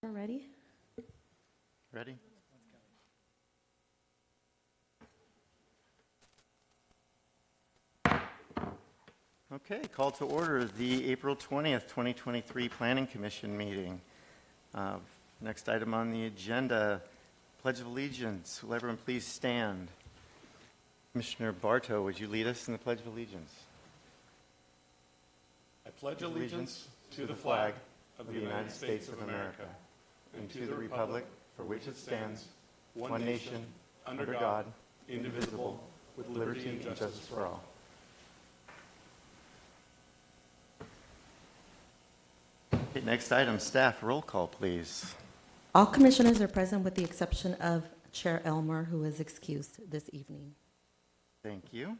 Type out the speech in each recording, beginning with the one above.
Ready? Ready? Okay, call to order the April 20th, 2023 Planning Commission meeting. Next item on the agenda, Pledge of Allegiance. Will everyone please stand? Commissioner Bartow, would you lead us in the Pledge of Allegiance? I pledge allegiance to the flag of the United States of America and to the republic for which it stands, one nation, under God, indivisible, with liberty and justice for all. Okay, next item, staff roll call, please. All commissioners are present with the exception of Chair Elmer, who is excused this evening. Thank you.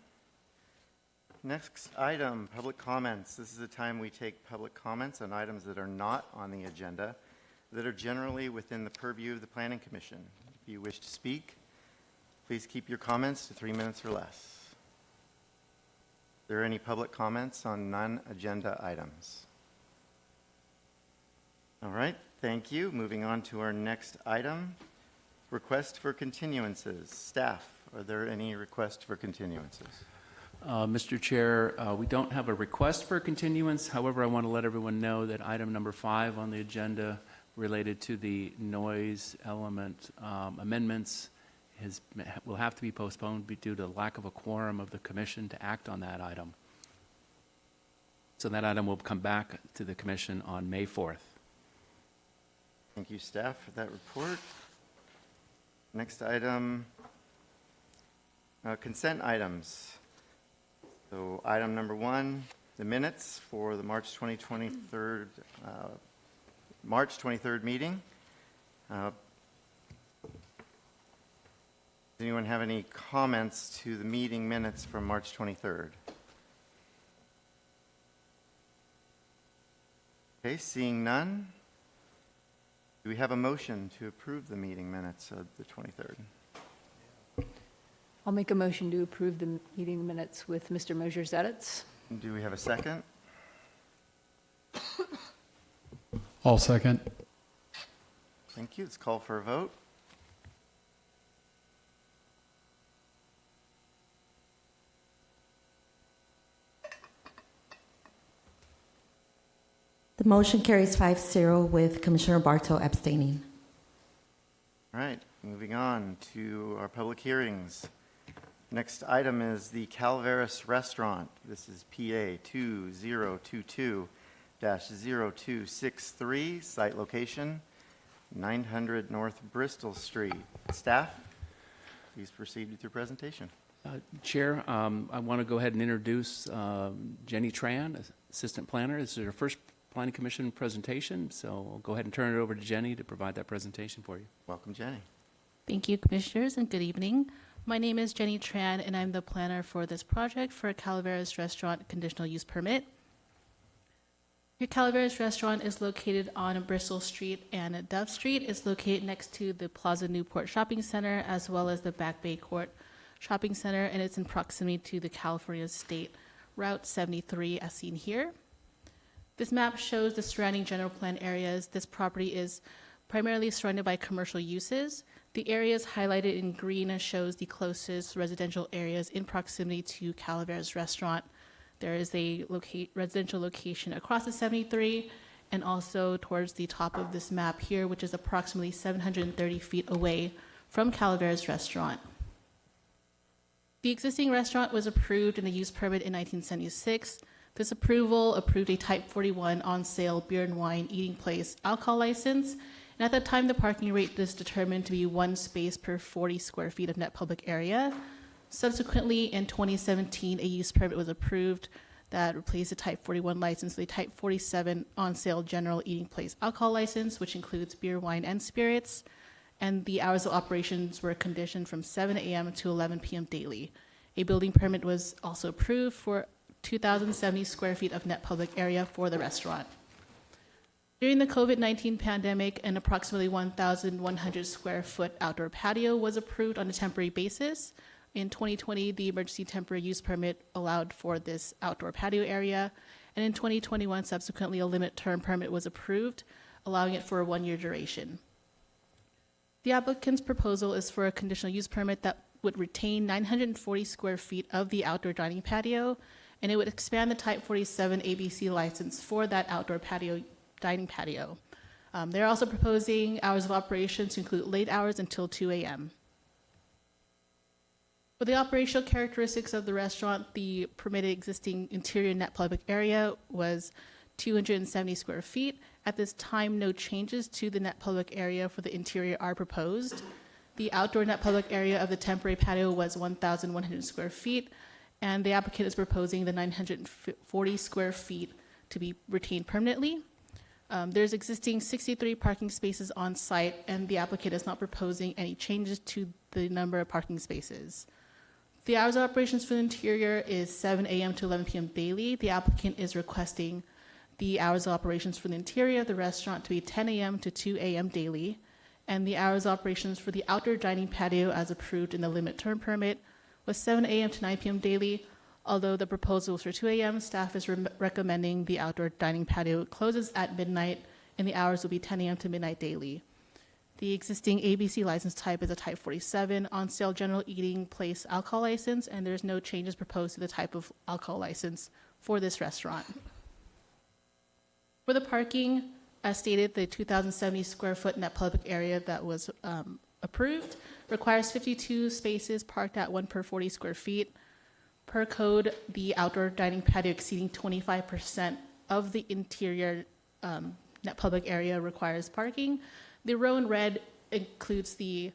Next item, public comments. This is the time we take public comments on items that are not on the agenda, that are generally within the purview of the Planning Commission. If you wish to speak, please keep your comments to 3 minutes or less. Are there any public comments on non-agenda items? All right, thank you. Moving on to our next item, request for continuances. Staff, are there any requests for continuances? Mr. Chair, we don't have a request for continuance. However, I want to let everyone know that item number 5 on the agenda related to the noise element amendments will have to be postponed due to lack of a quorum of the commission to act on that item. So that item will come back to the commission on May 4th. Thank you, staff, for that report. Next item, consent items. So item number 1, the minutes for the March 23rd meeting. Does anyone have any comments to the meeting minutes from March 23rd? Okay, seeing none. Do we have a motion to approve the meeting minutes of the 23rd? I'll make a motion to approve the meeting minutes with Mr. Mosier's edits. Do we have a second? I'll second. Thank you. Let's call for a vote. The motion carries 5-0 with Commissioner Bartow abstaining. All right, moving on to our public hearings. Next item is the Calaveras Restaurant. This is PA 2022-0263, site location 900 North Bristol Street. Staff, please proceed with your presentation. Chair, I want to go ahead and introduce Jenny Tran, Assistant Planner. This is her first Planning Commission presentation, so I'll go ahead and turn it over to Jenny to provide that presentation for you. Welcome, Jenny. Thank you, Commissioners, and good evening. My name is Jenny Tran, and I'm the planner for this project for Calaveras Restaurant Conditional Use Permit. Your Calaveras Restaurant is located on Bristol Street and Dove Street. It's located next to the Plaza Newport Shopping Center, as well as the Back Bay Court Shopping Center, and it's in proximity to the California State Route 73, as seen here. This map shows the surrounding general plan areas. This property is primarily surrounded by commercial uses. The areas highlighted in green shows the closest residential areas in proximity to Calaveras Restaurant. There is a residential location across the 73 and also towards the top of this map here, which is approximately 730 feet away from Calaveras Restaurant. The existing restaurant was approved in a use permit in 1976. This approval approved a Type 41 on-sale beer and wine eating place alcohol license. And at that time, the parking rate was determined to be 1 space per 40 square feet of net public area. Subsequently, in 2017, a use permit was approved that replaced the Type 41 license with a Type 47 on-sale general eating place alcohol license, which includes beer, wine, and spirits. And the hours of operations were conditioned from 7 a.m. to 11 p.m. daily. A building permit was also approved for 2,070 square feet of net public area for the restaurant. During the COVID-19 pandemic, an approximately 1,100 square foot outdoor patio was approved on a temporary basis. In 2020, the emergency temporary use permit allowed for this outdoor patio area. And in 2021, subsequently, a limit term permit was approved allowing it for a 1-year duration. The applicant's proposal is for a conditional use permit that would retain 940 square feet of the outdoor dining patio, and it would expand the Type 47 ABC license for that outdoor dining patio. They're also proposing hours of operation to include late hours until 2 a.m. For the operational characteristics of the restaurant, the permitted existing interior net public area was 270 square feet. At this time, no changes to the net public area for the interior are proposed. The outdoor net public area of the temporary patio was 1,100 square feet, and the applicant is proposing the 940 square feet to be retained permanently. There's existing 63 parking spaces on site, and the applicant is not proposing any changes to the number of parking spaces. The hours of operations for the interior is 7 a.m. to 11 p.m. daily. The applicant is requesting the hours of operations for the interior of the restaurant to be 10 a.m. to 2 a.m. daily, and the hours of operations for the outdoor dining patio as approved in the limit term permit was 7 a.m. to 9 p.m. daily. Although the proposal was for 2 a.m., staff is recommending the outdoor dining patio closes at midnight, and the hours will be 10 a.m. to midnight daily. The existing ABC license type is a Type 47 on-sale general eating place alcohol license, and there's no changes proposed to the type of alcohol license for this restaurant. For the parking, as stated, the 2,070 square foot net public area that was approved requires 52 spaces parked at 1 per 40 square feet. Per code, the outdoor dining patio exceeding 25% of the interior net public area requires parking. The row in red includes the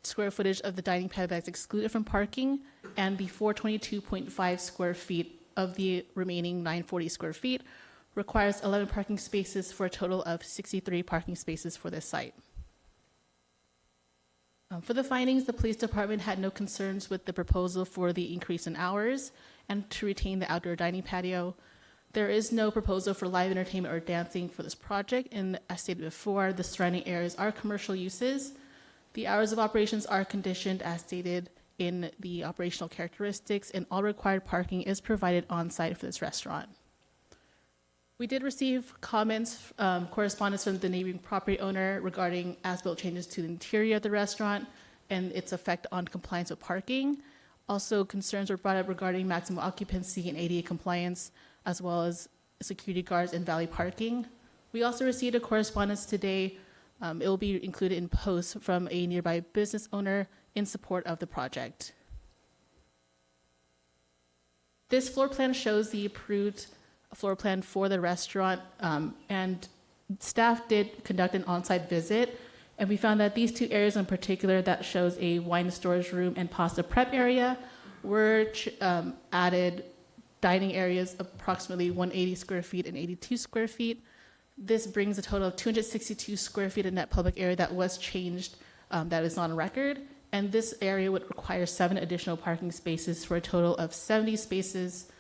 square footage of the dining patio that's excluded from parking, and the 422.5 square feet of the remaining 940 square feet requires 11 parking spaces for a total of 63 parking spaces for this site. For the findings, the police department had no concerns with the proposal for the increase in hours and to retain the outdoor dining patio. There is no proposal for live entertainment or dancing for this project, and as stated before, the surrounding areas are commercial uses. The hours of operations are conditioned as stated in the operational characteristics, and all required parking is provided on site for this restaurant. We did receive comments, correspondence from the neighboring property owner regarding as-built changes to the interior of the restaurant and its effect on compliance with parking. Also, concerns were brought up regarding maximum occupancy and ADA compliance, as well as security guards and valet parking. We also received a correspondence today. It will be included in posts from a nearby business owner in support of the project. This floor plan shows the approved floor plan for the restaurant, and staff did conduct an on-site visit, and we found that these two areas in particular that shows a wine storage room and pasta prep area were added dining areas approximately 180 square feet and 82 square feet. This brings a total of 262 square feet of net public area that was changed, that is on record, and this area would require 7 additional parking spaces for a total of 70 spaces.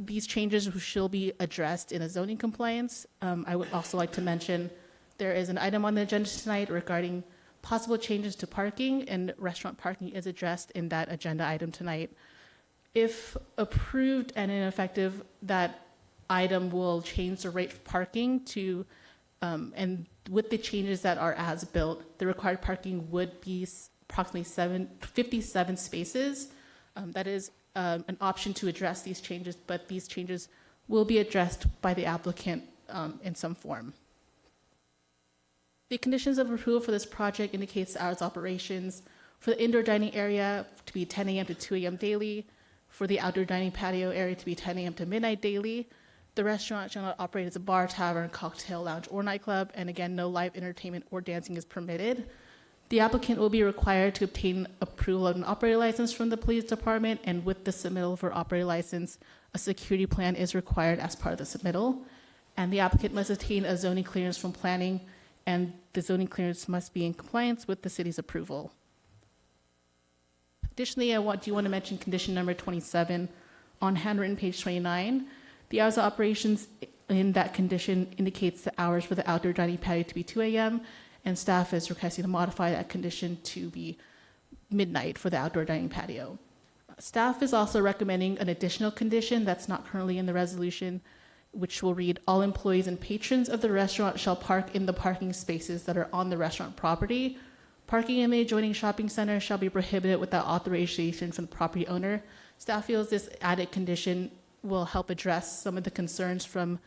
These changes shall be addressed in a zoning compliance. I would also like to mention there is an item on the agenda tonight regarding possible changes to parking, and restaurant parking is addressed in that agenda item tonight. If approved and ineffective, that item will change the rate for parking to, and with the changes that are as built, the required parking would be approximately 57 spaces. That is an option to address these changes, but these changes will be addressed by the applicant in some form. The conditions of approval for this project indicates the hours of operations for the indoor dining area to be 10 a.m. to 2 a.m. daily, for the outdoor dining patio area to be 10 a.m. to midnight daily. The restaurant shall not operate as a bar, tavern, cocktail lounge, or nightclub, and again, no live entertainment or dancing is permitted. The applicant will be required to obtain approval of an operator license from the police department, and with the submittal for operator license, a security plan is required as part of the submittal. And the applicant must obtain a zoning clearance from planning, and the zoning clearance must be in compliance with the city's approval. Additionally, I do want to mention condition number 27 on handwritten page 29. The hours of operations in that condition indicates the hours for the outdoor dining patio to be 2 a.m., and staff is requesting to modify that condition to be midnight for the outdoor dining patio. Staff is also recommending an additional condition that's not currently in the resolution. which will read, all employees and patrons of the restaurant shall park in the parking spaces that are on the restaurant property. Parking in the adjoining shopping center shall be prohibited without authorization from the property owner. Staff feels this added condition will help address some of the concerns from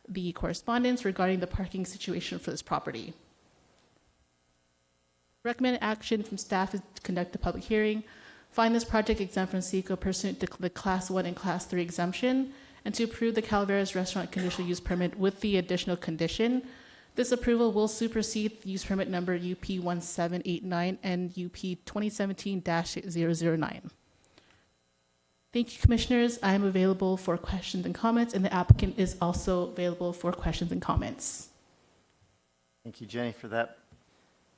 the correspondence regarding the parking situation for this property. Recommended action from staff is to conduct a public hearing, find this project exempt from SECO pursuant to the Class 1 and Class 3 exemption, and to approve the Calaveras Restaurant Conditional Use Permit with the additional condition. This approval will supersede use permit number UP 1789 and UP 2017-009. Thank you, Commissioners. I am available for questions and comments, and the applicant is also available for questions and comments. Thank you, Jenny, for that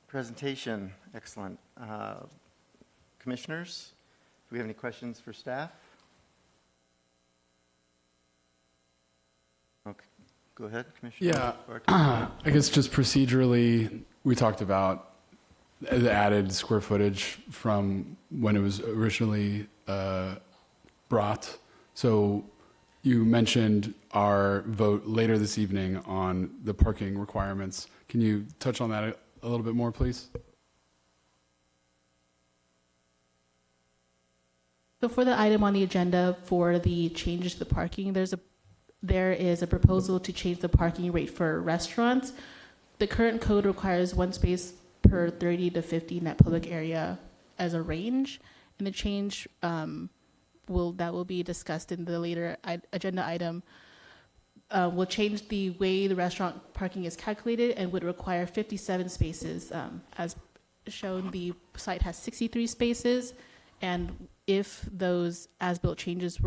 presentation. Excellent. Commissioners, do we have any questions for staff? Okay, go ahead, Commissioner. Yeah, Bartow. I guess just procedurally, we talked about the added square footage from when it was originally brought. So you mentioned our vote later this evening on the parking requirements. Can you touch on that a little bit more, please? So for the item on the agenda for the changes to the parking, there is a proposal to change the parking rate for restaurants. The current code requires one space per 30 to 50 net public area as a range, and the change will be discussed in the later agenda item. Will change the way the restaurant parking is calculated and would require 57 spaces. As shown, the site has 63 spaces, and if those as-built changes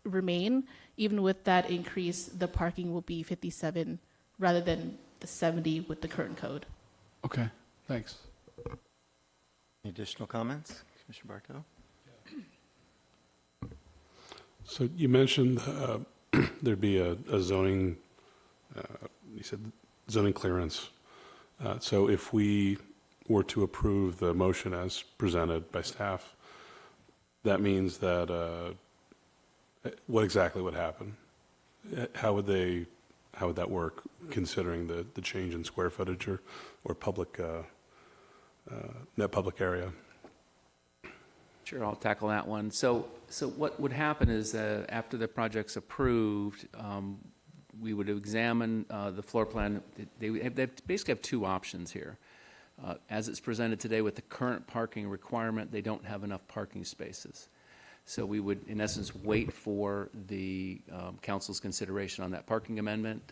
remain, even with that increase, the parking will be 57 rather than the 70 with the current code. Okay, thanks. Any additional comments, Commissioner Bartow? So you mentioned there'd be a zoning, you said zoning clearance. So if we were to approve the motion as presented by staff, that means that what exactly would happen? How would that work, considering the change in square footage or public net public area? Sure, I'll tackle that one. So what would happen is after the project's approved, we would examine the floor plan. They basically have two options here. As it's presented today with the current parking requirement, they don't have enough parking spaces. So we would, in essence, wait for the council's consideration on that parking amendment.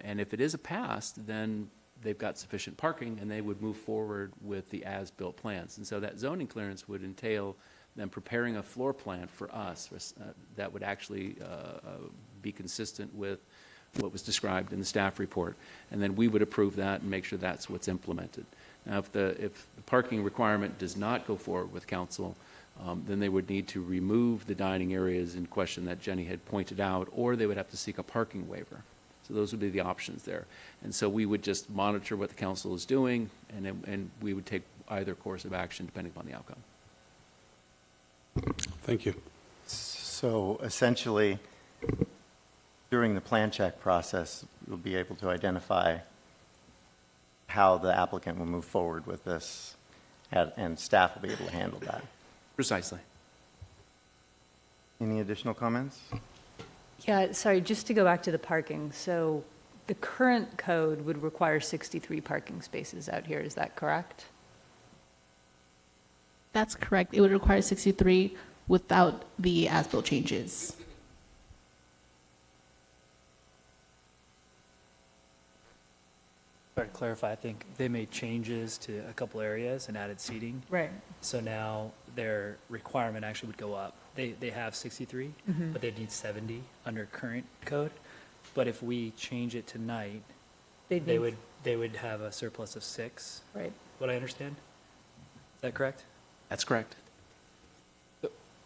And if it is a pass, then they've got sufficient parking, and they would move forward with the as-built plans. And so that zoning clearance would entail them preparing a floor plan for us that would actually be consistent with what was described in the staff report. And then we would approve that and make sure that's what's implemented. Now, if the parking requirement does not go forward with council, then they would need to remove the dining areas in question that Jenny had pointed out, or they would have to seek a parking waiver. So those would be the options there. And so we would just monitor what the council is doing, and we would take either course of action depending upon the outcome. Thank you. So essentially, during the plan check process, we'll be able to identify how the applicant will move forward with this, and staff will be able to handle that. Precisely. Any additional comments? Yeah, sorry, just to go back to the parking. So the current code would require 63 parking spaces out here, is that correct? That's correct. It would require 63 without the as-built changes. Sorry to clarify, I think they made changes to a couple areas and added seating. Right. So now their requirement actually would go up. They have 63, but they need 70 under current code. But if we change it tonight, they would have a surplus of 6. Right. What I understand? Is that correct? That's correct.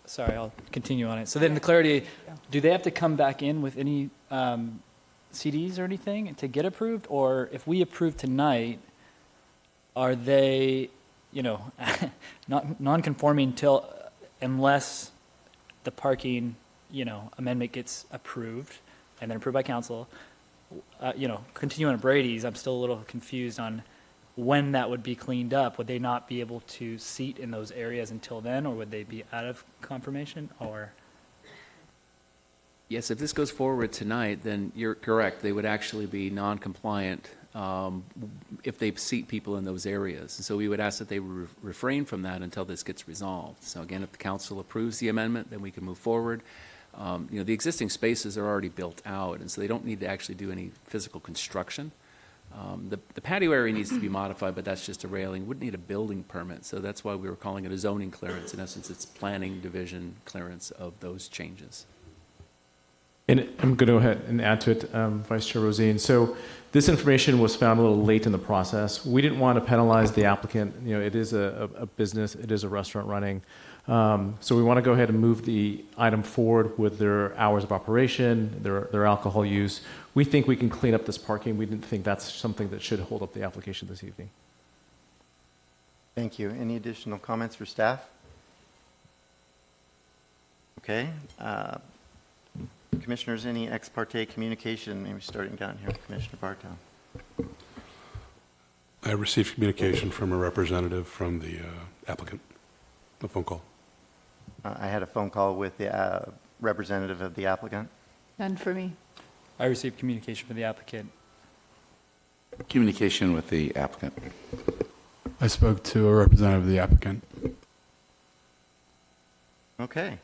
Sorry, I'll continue on it. So then the clarity, do they have to come back in with any CDs or anything to get approved? Or if we approve tonight, are they, not non-conforming unless the parking, amendment gets approved and then approved by council, continuing on Brady's, I'm still a little confused on when that would be cleaned up. Would they not be able to seat in those areas until then, or would they be out of confirmation, or? Yes, if this goes forward tonight, then you're correct. They would actually be non-compliant if they seat people in those areas. And so we would ask that they refrain from that until this gets resolved. So again, if the council approves the amendment, then we can move forward. The existing spaces are already built out, and so they don't need to actually do any physical construction. The patio area needs to be modified, but that's just a railing. Wouldn't need a building permit, so that's why we were calling it a zoning clearance. In essence, it's planning division clearance of those changes. And I'm going to go ahead and add to it, Vice Chair Rosine. So this information was found a little late in the process. We didn't want to penalize the applicant. It is a business. It is a restaurant running. So we want to go ahead and move the item forward with their hours of operation, their alcohol use. We think we can clean up this parking. We didn't think that's something that should hold up the application this evening. Thank you. Any additional comments for staff? Okay. Commissioners, any ex parte communication? Maybe starting down here, Commissioner Bartow. I received communication from a representative from the applicant, a phone call. I had a phone call with the representative of the applicant. None for me. I received communication from the applicant. Communication with the applicant. I spoke to a representative of the applicant. Okay.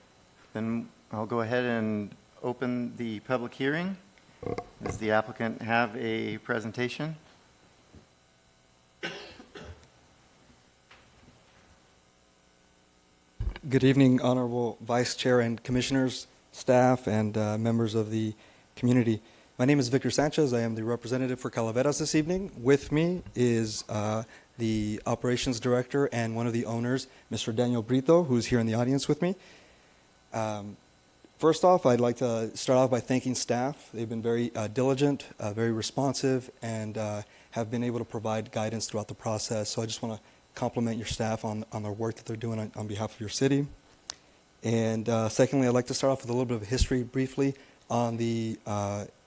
Then I'll go ahead and open the public hearing. Does the applicant have a presentation? Good evening, Honorable Vice Chair and Commissioners, staff, and members of the community. My name is Victor Sanchez. I am the representative for Calaveras this evening. With me is the Operations Director and one of the owners, Mr. Daniel Brito, who's here in the audience with me. First off, I'd like to start off by thanking staff. They've been very diligent, very responsive, and have been able to provide guidance throughout the process. So I just want to compliment your staff on their work that they're doing on behalf of your city. And secondly, I'd like to start off with a little bit of history briefly on the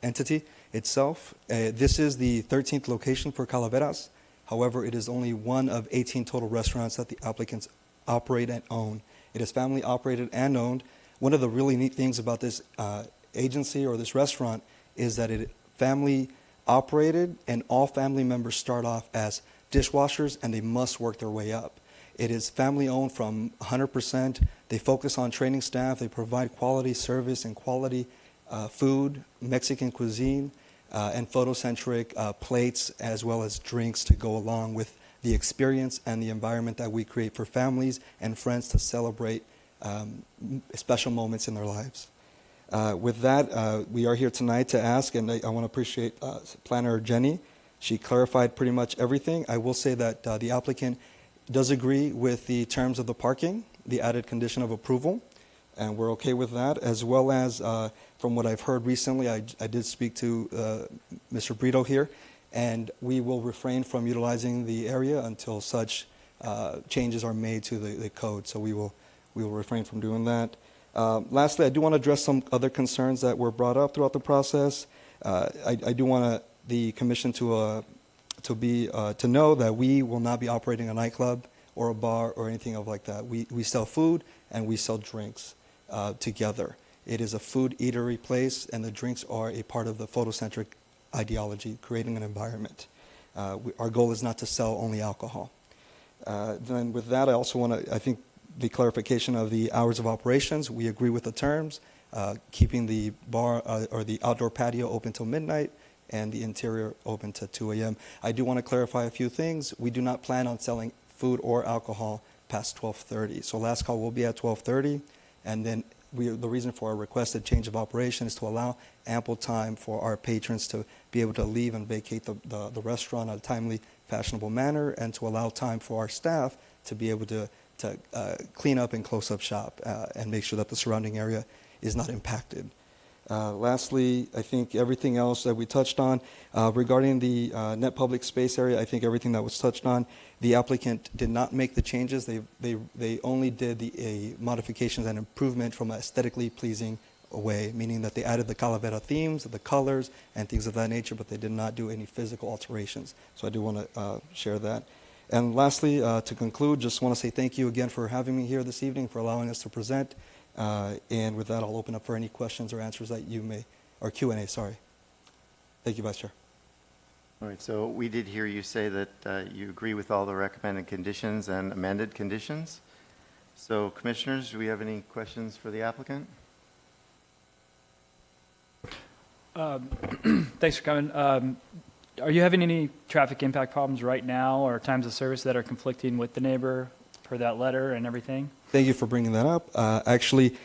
entity itself. This is the 13th location for Calaveras. However, it is only one of 18 total restaurants that the applicants operate and own. It is family operated and owned. One of the really neat things about this agency or this restaurant is that it family operated, and all family members start off as dishwashers, and they must work their way up. It is family owned from 100%. They focus on training staff. They provide quality service and quality food, Mexican cuisine, and photocentric plates, as well as drinks to go along with the experience and the environment that we create for families and friends to celebrate special moments in their lives. With that, we are here tonight to ask, and I want to appreciate Planner Jenny. She clarified pretty much everything. I will say that the applicant does agree with the terms of the parking, the added condition of approval, and we're okay with that, as well as from what I've heard recently, I did speak to Mr. Brito here, and we will refrain from utilizing the area until such changes are made to the code, so we will refrain from doing that. Lastly, I do want to address some other concerns that were brought up throughout the process. I do want the commission to know that we will not be operating a nightclub or a bar or anything like that. We sell food and we sell drinks together. It is a food eatery place, and the drinks are a part of the photocentric ideology, creating an environment. Our goal is not to sell only alcohol. Then with that, I also want to, I think, the clarification of the hours of operations. We agree with the terms, keeping the bar or the outdoor patio open till midnight and the interior open to 2 a.m. I do want to clarify a few things. We do not plan on selling food or alcohol past 12:30. So last call will be at 12:30, and then the reason for our requested change of operation is to allow ample time for our patrons to be able to leave and vacate the restaurant in a timely, fashionable manner, and to allow time for our staff to be able to clean up and close up shop and make sure that the surrounding area is not impacted. Lastly, I think everything else that we touched on regarding the net public space area, I think everything that was touched on, the applicant did not make the changes. They only did the modifications and improvement from an aesthetically pleasing way, meaning that they added the Calavera themes, the colors, and things of that nature, but they did not do any physical alterations. So I do want to share that. And lastly, to conclude, just want to say thank you again for having me here this evening, for allowing us to present. And with that, I'll open up for any questions or answers that you may, or Q&A, sorry. Thank you, Vice Chair. All right, so we did hear you say that you agree with all the recommended conditions and amended conditions. So commissioners, do we have any questions for the applicant? Thanks for coming. Are you having any traffic impact problems right now or times of service that are conflicting with the neighbor per that letter and everything? Thank you for bringing that up. Actually,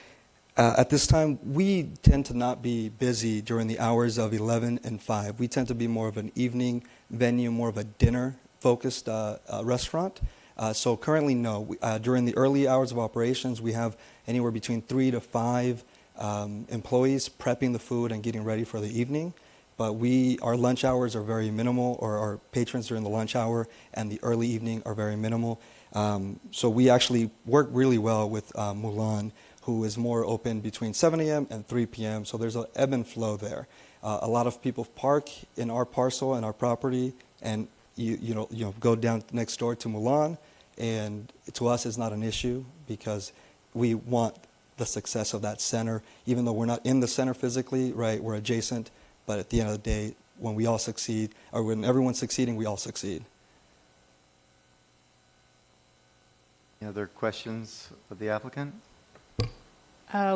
at this time, we tend to not be busy during the hours of 11 and 5. We tend to be more of an evening venue, more of a dinner-focused restaurant. So currently, no. During the early hours of operations, we have anywhere between 3 to 5 employees prepping the food and getting ready for the evening. But our lunch hours are very minimal, or our patrons during the lunch hour and the early evening are very minimal. So we actually work really well with Mulan, who is more open between 7 a.m. and 3 p.m. So there's an ebb and flow there. A lot of people park in our parcel and our property, and you know go down next door to Mulan, and to us it's not an issue because we want the success of that center, even though we're not in the center physically, right? We're adjacent, but at the end of the day, when we all succeed, or when everyone's succeeding, we all succeed. Any other questions of the applicant?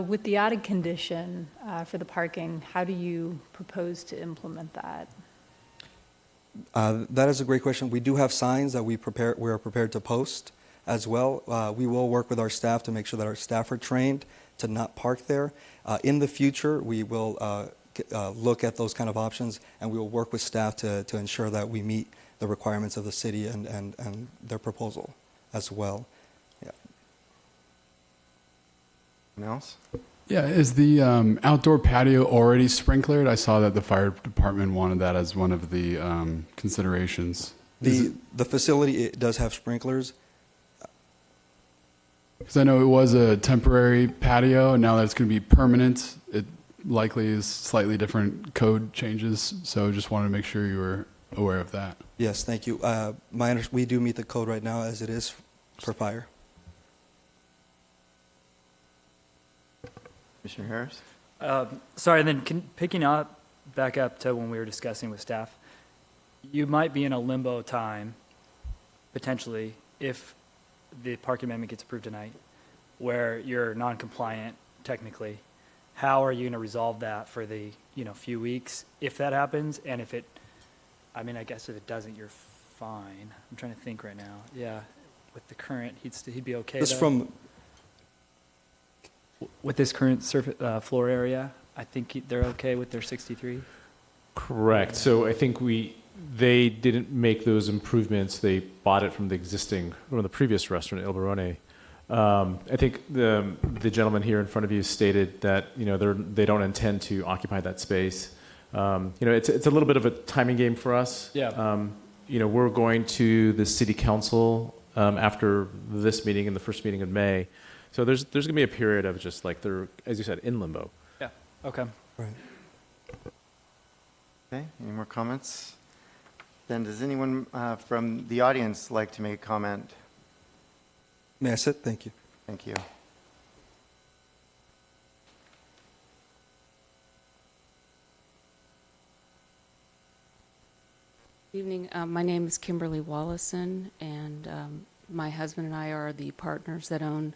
With the added condition for the parking, how do you propose to implement that? That is a great question. We do have signs that we are prepared to post as well. We will work with our staff to make sure that our staff are trained to not park there. In the future, we will look at those kind of options, and we will work with staff to ensure that we meet the requirements of the city and their proposal as well. Yeah. Anyone else? Yeah, is the outdoor patio already sprinklered? I saw that the fire department wanted that as one of the considerations. The facility, it does have sprinklers. Because I know it was a temporary patio, and now that it's going to be permanent, it likely is slightly different code changes. So just wanted to make sure you were aware of that. Yes, thank you. We do meet the code right now as it is for fire. Commissioner Harris? Sorry, and then picking up back up to when we were discussing with staff, you might be in a limbo time, potentially, if the park amendment gets approved tonight, where you're non-compliant technically. How are you going to resolve that for the few weeks if that happens? And if I guess if it doesn't, you're fine. I'm trying to think right now. Yeah, with the current, he'd be okay. Just from with this current surface floor area, I think they're okay with their 63. Correct. So I think they didn't make those improvements. They bought it from the previous restaurant, Il Barone. I think the gentleman here in front of you stated that they don't intend to occupy that space. It's a little bit of a timing game for us. Yeah. We're going to the city council after this meeting and the first meeting in May. So there's going to be a period of just like they're, as you said, in limbo. Yeah. Okay. right. Okay, any more comments? Then does anyone from the audience like to make a comment? May I sit? Thank you. Thank you. Good evening. My name is Kimberly Wallison, and my husband and I are the partners that own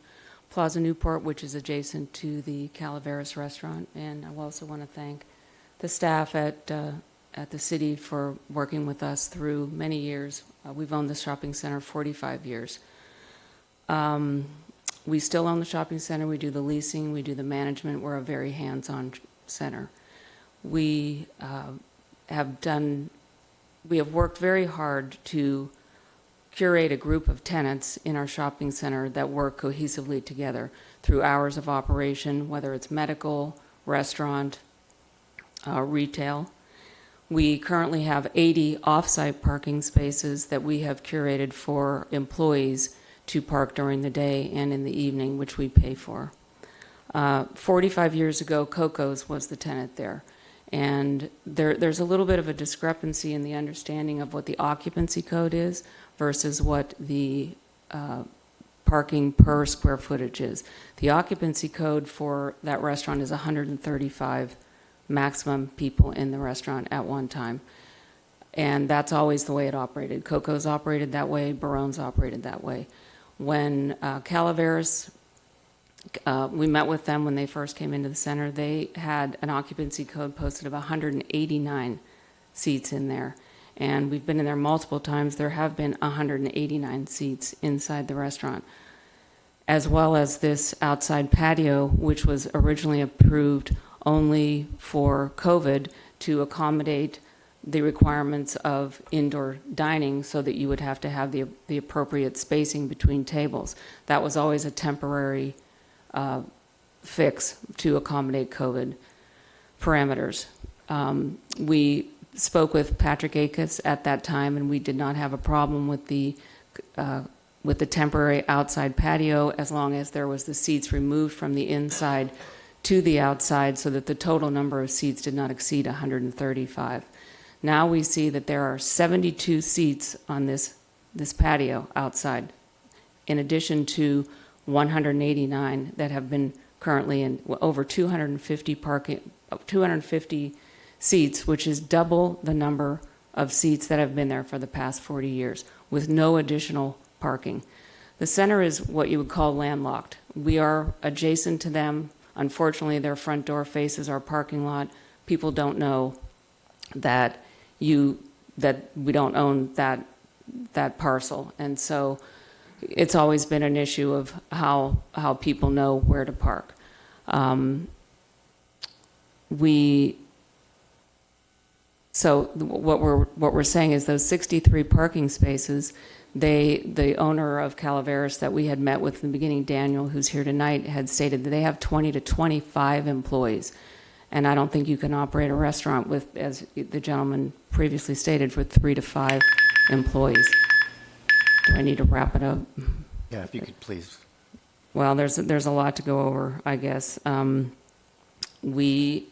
Plaza Newport, which is adjacent to the Calaveras restaurant. And I also want to thank the staff at the city for working with us through many years. We've owned the shopping center 45 years. We still own the shopping center. We do the leasing. We do the management. We're a very hands-on center. We have worked very hard to curate a group of tenants in our shopping center that work cohesively together through hours of operation, whether it's medical, restaurant, retail. We currently have 80 off-site parking spaces that we have curated for employees to park during the day and in the evening, which we pay for. 45 years ago, Coco's was the tenant there. And there's a little bit of a discrepancy in the understanding of what the occupancy code is versus what the parking per square footage is. The occupancy code for that restaurant is 135 maximum people in the restaurant at one time. And that's always the way it operated. Coco's operated that way, Barone's operated that way. When Calaveras, we met with them when they first came into the center, they had an occupancy code posted of 189 seats in there. And we've been in there multiple times. There have been 189 seats inside the restaurant, as well as this outside patio, which was originally approved only for COVID to accommodate the requirements of indoor dining so that you would have to have the appropriate spacing between tables. That was always a temporary fix to accommodate COVID parameters. We spoke with Patrick Akis at that time, and we did not have a problem with the temporary outside patio as long as there was the seats removed from the inside to the outside so that the total number of seats did not exceed 135. Now we see that there are 72 seats on this patio outside, in addition to 189 that have been currently in over 250 seats, which is double the number of seats that have been there for the past 40 years, with no additional parking. The center is what you would call landlocked. We are adjacent to them. Unfortunately, their front door faces our parking lot. People don't know that we don't own that parcel, and so it's always been an issue of how people know where to park. So what we're saying is those 63 parking spaces, the owner of Calaveras that we had met with in the beginning, Daniel, who's here tonight, had stated that they have 20 to 25 employees. And I don't think you can operate a restaurant with, as the gentleman previously stated, for 3 to 5 employees. Do I need to wrap it up? Yeah, if you could please. Well, there's a lot to go over, I guess. When we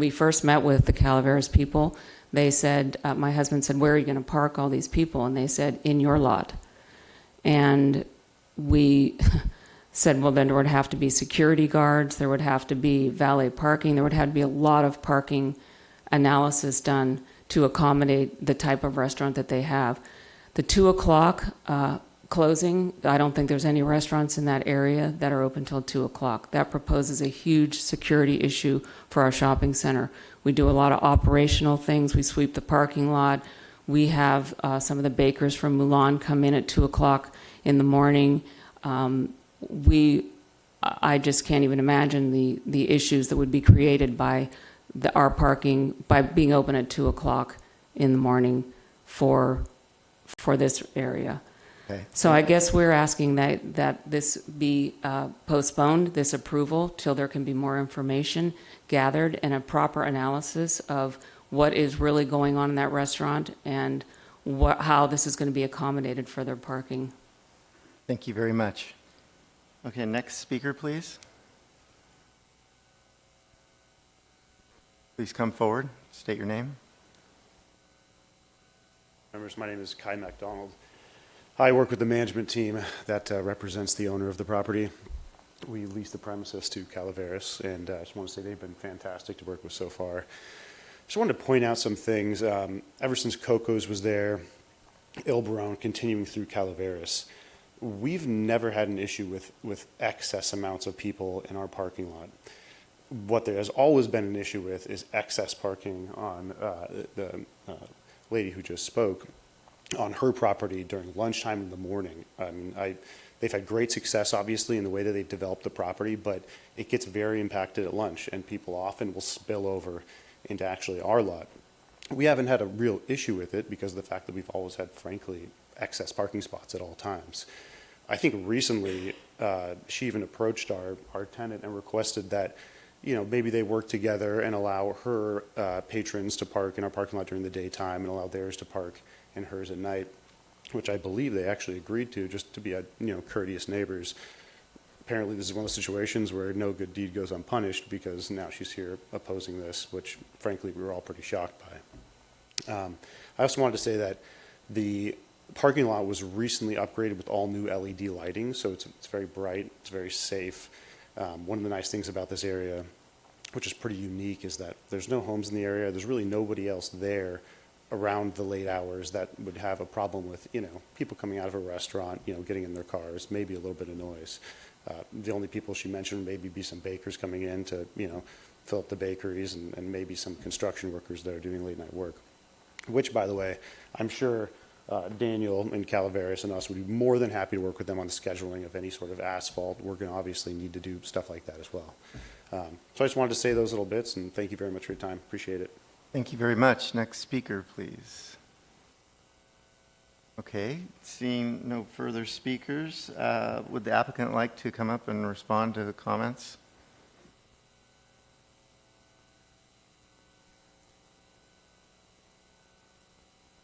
first met with the Calaveras people, they said, my husband said, "Where are you going to park all these people?" And they said, "In your lot." And we said, well, then there would have to be security guards, there would have to be valet parking, there would have to be a lot of parking analysis done to accommodate the type of restaurant that they have. The 2 o'clock closing, I don't think there's any restaurants in that area that are open till 2 o'clock. That proposes a huge security issue for our shopping center. We do a lot of operational things. We sweep the parking lot. We have some of the bakers from Mulan come in at 2 o'clock in the morning. I just can't even imagine the issues that would be created by our parking, by being open at 2 o'clock in the morning for this area. Okay. So I guess we're asking that this be postponed, this approval, till there can be more information gathered and a proper analysis of what is really going on in that restaurant and how this is going to be accommodated for their parking. Thank you very much. Okay, next speaker, please. Please come forward, state your name. Members, my name is Kai MacDonald. I work with the management team that represents the owner of the property. We lease the premises to Calaveras, and I just want to say they've been fantastic to work with so far. Just wanted to point out some things. Ever since Coco's was there, Il Barone, continuing through Calaveras, we've never had an issue with excess amounts of people in our parking lot. What there has always been an issue with is excess parking on the lady who just spoke, on her property during lunchtime in the morning. I mean, they've had great success, obviously, in the way that they've developed the property, but it gets very impacted at lunch, and people often will spill over into actually our lot. We haven't had a real issue with it because of the fact that we've always had, frankly, excess parking spots at all times. I think recently she even approached our tenant and requested that, maybe they work together and allow her patrons to park in our parking lot during the daytime and allow theirs to park in hers at night, which I believe they actually agreed to, just to be courteous neighbors. apparently this is one of those situations where no good deed goes unpunished, because now she's here opposing this, which frankly we were all pretty shocked by. I also wanted to say that the parking lot was recently upgraded with all new LED lighting, so it's very bright, it's very safe. One of the nice things about this area, which is pretty unique, is that there's no homes in the area. There's really nobody else there around the late hours that would have a problem with, people coming out of a restaurant, getting in their cars, maybe a little bit of noise. The only people she mentioned maybe be some bakers coming in to, fill up the bakeries, and maybe some construction workers that are doing late night work. Which, by the way, I'm sure Daniel and Calaveras and us would be more than happy to work with them on the scheduling of any sort of asphalt. We're going to obviously need to do stuff like that as well. So I just wanted to say those little bits, and thank you very much for your time. Appreciate it. Thank you very much. Next speaker, please. Okay, seeing no further speakers, would the applicant like to come up and respond to the comments?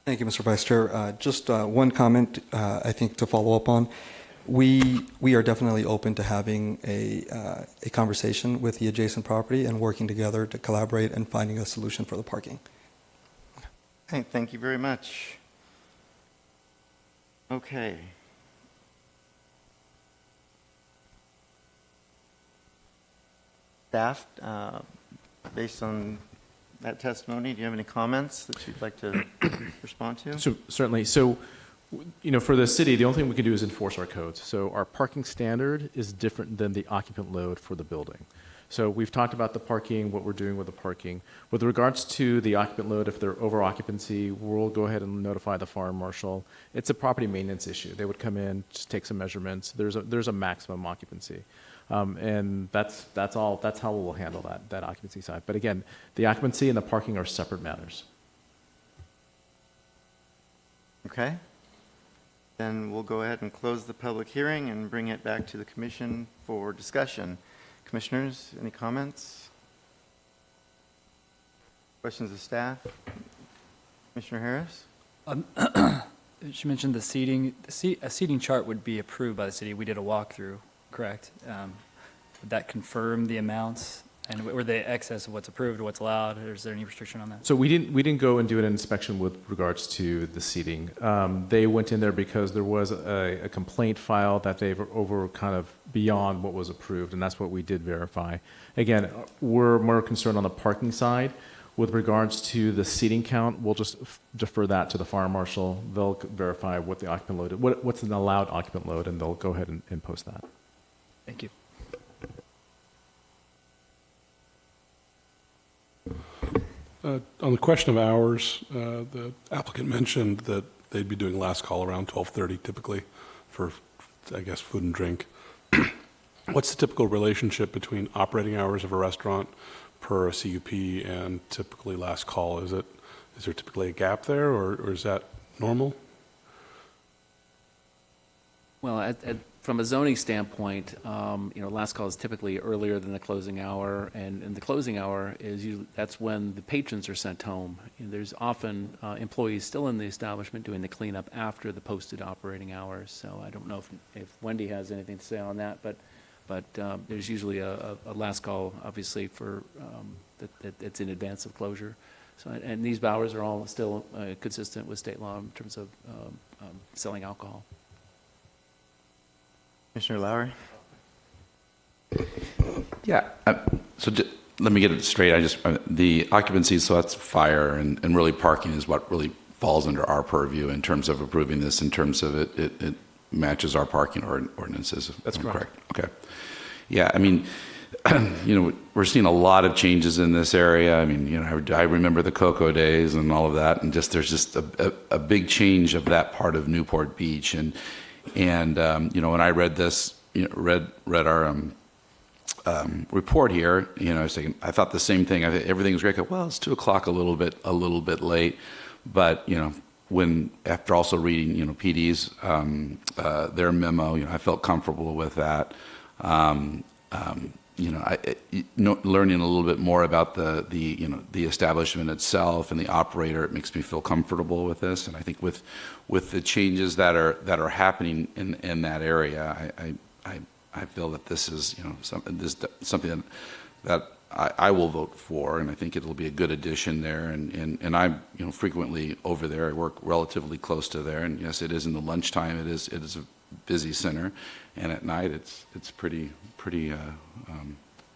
Thank you, Mr. Vice Chair. Just one comment, I think, to follow up on. We are definitely open to having a conversation with the adjacent property and working together to collaborate and finding a solution for the parking. Okay, thank you very much. Okay. Staff, based on that testimony, do you have any comments that you'd like to respond to? So certainly. So, for the city, the only thing we can do is enforce our codes. So our parking standard is different than the occupant load for the building. So we've talked about the parking, what we're doing with the parking. With regards to the occupant load, if they're over occupancy, we'll go ahead and notify the fire marshal. It's a property maintenance issue. They would come in, just take some measurements. There's a maximum occupancy. And that's all. That's how we'll handle that occupancy side. But again, the occupancy and the parking are separate matters. Okay. Then we'll go ahead and close the public hearing and bring it back to the commission for discussion. Commissioners, any comments? Questions of staff? Commissioner Harris? She mentioned the seating. A seating chart would be approved by the city. We did a walkthrough, correct? Would that confirm the amounts? And were they excess of what's approved or what's allowed? Or is there any restriction on that? So we didn't go and do an inspection with regards to the seating. They went in there because there was a complaint filed that they were over kind of beyond what was approved, and that's what we did verify. Again, we're more concerned on the parking side. With regards to the seating count, we'll just defer that to the fire marshal. They'll verify what the occupant load, what's an allowed occupant load, and they'll go ahead and post that. Thank you. On the question of hours, the applicant mentioned that they'd be doing last call around 12:30 typically for, I guess, food and drink. What's the typical relationship between operating hours of a restaurant per a CUP and typically last call? Is there typically a gap there, or is that normal? Well, from a zoning standpoint, last call is typically earlier than the closing hour, and the closing hour is usually, that's when the patrons are sent home. And there's often employees still in the establishment doing the cleanup after the posted operating hours. So I don't know if Wendy has anything to say on that, but there's usually a last call, obviously, for that's in advance of closure. So, and these hours are all still consistent with state law in terms of selling alcohol. Commissioner Lowry? Yeah. Let me get it straight. The occupancy, so that's fire, and really parking is what really falls under our purview in terms of approving this, in terms of it matches our parking ordinances. That's correct. Okay. Yeah, I mean, we're seeing a lot of changes in this area. I mean, I remember the Cocoa days and all of that, and there's just a big change of that part of Newport Beach. And when I read this, read our report here, I thought the same thing. I thought everything was great. Well, it's 2:00, a little bit late, but when after also reading PD's their memo, I felt comfortable with that. Learning a little bit more about the establishment itself and the operator, it makes me feel comfortable with this. And I think with the changes that are happening in that area, I feel that this is, something that I will vote for, and I think it'll be a good addition there. And I'm, frequently over there. I work relatively close to there, and yes, it is in the lunchtime. It is a busy center, and at night it's pretty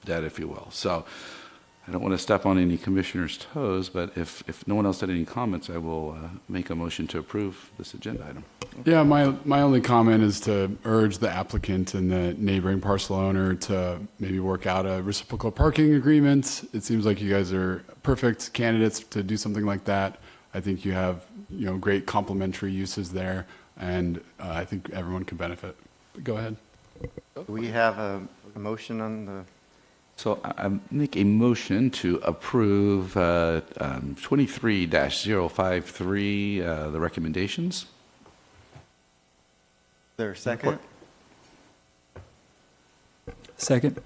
dead, if you will. So I don't want to step on any commissioners' toes, but if no one else had any comments, I will make a motion to approve this agenda item. Yeah, my only comment is to urge the applicant and the neighboring parcel owner to maybe work out a reciprocal parking agreement. It seems like you guys are perfect candidates to do something like that. I think you have, great complementary uses there, and I think everyone can benefit. But go ahead. We have a motion on the... So I make a motion to approve 23-053, the recommendations. Is there a second? Second.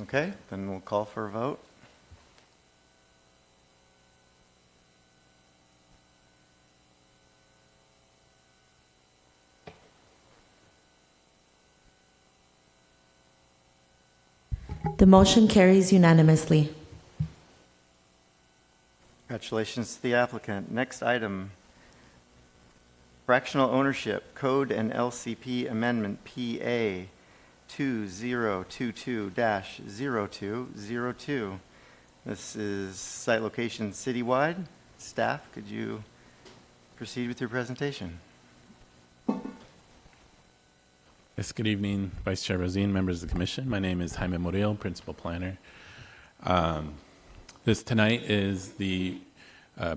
Okay, then we'll call for a vote. The motion carries unanimously. Congratulations to the applicant. Next item, fractional ownership code and LCP amendment PA 2022-0202. This is site location citywide. Staff, could you proceed with your presentation? Yes, good evening, Vice Chair Rosine, members of the Commission. My name is Jaime Murillo, Principal Planner. This tonight is the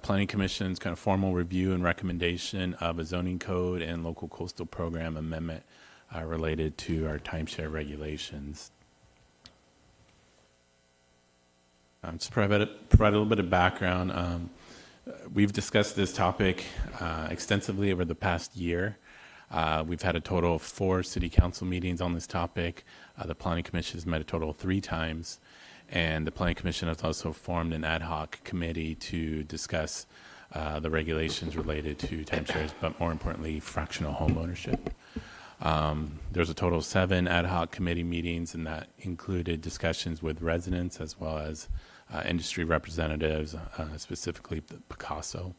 Planning Commission's kind of formal review and recommendation of a zoning code and local coastal program amendment related to our timeshare regulations. Just provide a little bit of background. We've discussed this topic extensively over the past year. We've had a total of 4 city council meetings on this topic. The Planning Commission has met a total of 3 times, and the Planning Commission has also formed an ad hoc committee to discuss the regulations related to timeshares, but more importantly, fractional home ownership. There's a total of 7 ad hoc committee meetings, and that included discussions with residents as well as industry representatives, specifically Picasso.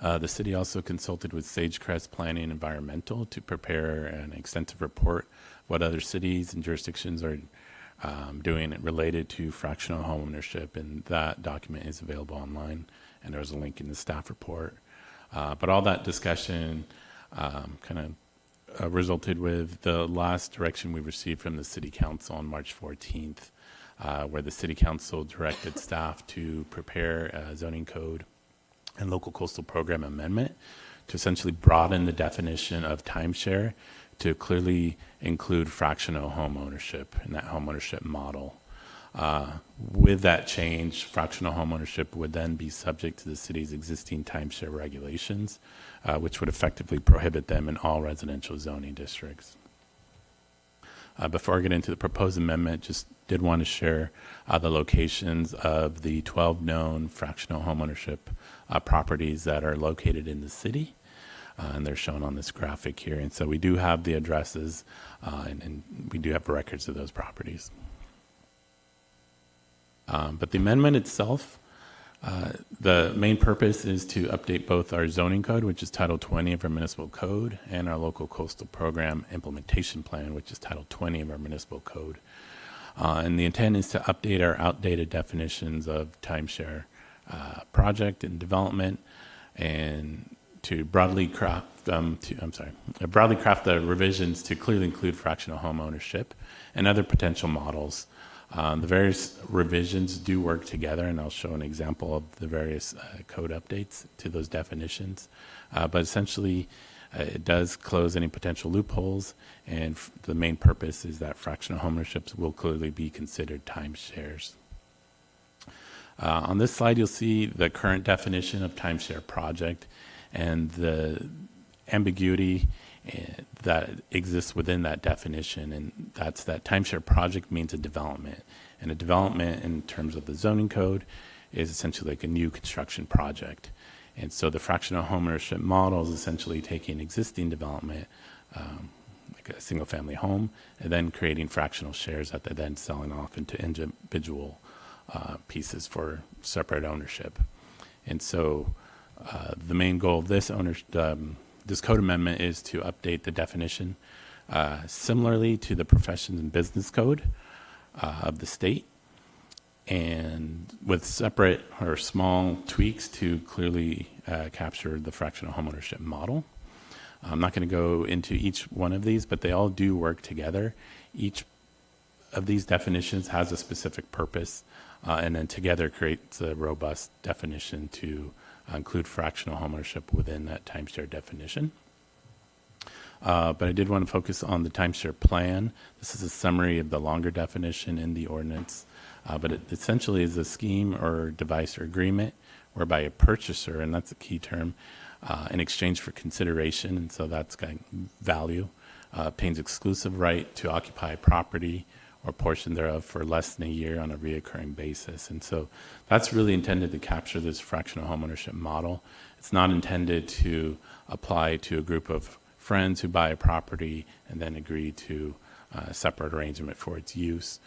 The city also consulted with Sagecrest Planning Environmental to prepare an extensive report what other cities and jurisdictions are doing related to fractional home ownership, and that document is available online, and there's a link in the staff report. But all that discussion kind of resulted with the last direction we received from the City Council on March 14th, where the City Council directed staff to prepare a zoning code and local coastal program amendment to essentially broaden the definition of timeshare to clearly include fractional home ownership in that home ownership model. With that change, fractional home ownership would then be subject to the city's existing timeshare regulations, which would effectively prohibit them in all residential zoning districts. Before I get into the proposed amendment, just did want to share the locations of the 12 known fractional homeownership properties that are located in the city. And they're shown on this graphic here. And so we do have the addresses and we do have records of those properties. But the amendment itself, the main purpose is to update both our zoning code, which is Title 20 of our municipal code, and our local coastal program implementation plan, which is Title 20 of our municipal code. And the intent is to update our outdated definitions of timeshare project and development, and to broadly craft the revisions to clearly include fractional home ownership and other potential models. The various revisions do work together, and I'll show an example of the various code updates to those definitions. But essentially, it does close any potential loopholes, and the main purpose is that fractional homeownerships will clearly be considered timeshares. On this slide, you'll see the current definition of timeshare project and the ambiguity that exists within that definition, and that's that timeshare project means a development. And a development in terms of the zoning code is essentially like a new construction project. And so the fractional homeownership model is essentially taking existing development, like a single-family home, and then creating fractional shares that they're then selling off into individual pieces for separate ownership. And so the main goal of this this code amendment is to update the definition similarly to the Professions and Business Code of the state, and with separate or small tweaks to clearly capture the fractional homeownership model. I'm not going to go into each one of these, but they all do work together. Each of these definitions has a specific purpose, and then together creates a robust definition to include fractional homeownership within that timeshare definition. But I did want to focus on the timeshare plan. This is a summary of the longer definition in the ordinance, but it essentially is a scheme or device or agreement whereby a purchaser, and that's a key term, in exchange for consideration, and so that's got value, obtains exclusive right to occupy property or portion thereof for less than a year on a reoccurring basis. And so that's really intended to capture this fractional homeownership model. It's not intended to apply to a group of friends who buy a property and then agree to a separate arrangement for its use.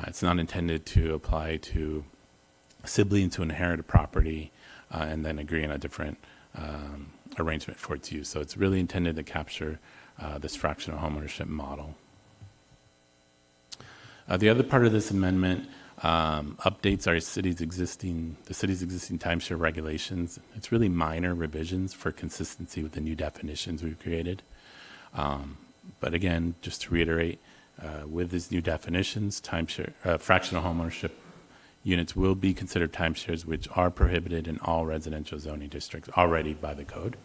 It's not intended to apply to siblings who inherit a property and then agree on a different arrangement for its use. So it's really intended to capture this fractional homeownership model. The other part of this amendment updates the city's existing timeshare regulations. It's really minor revisions for consistency with the new definitions we've created. But again, just to reiterate, with these new definitions, fractional homeownership units will be considered timeshares, which are prohibited in all residential zoning districts already by the code.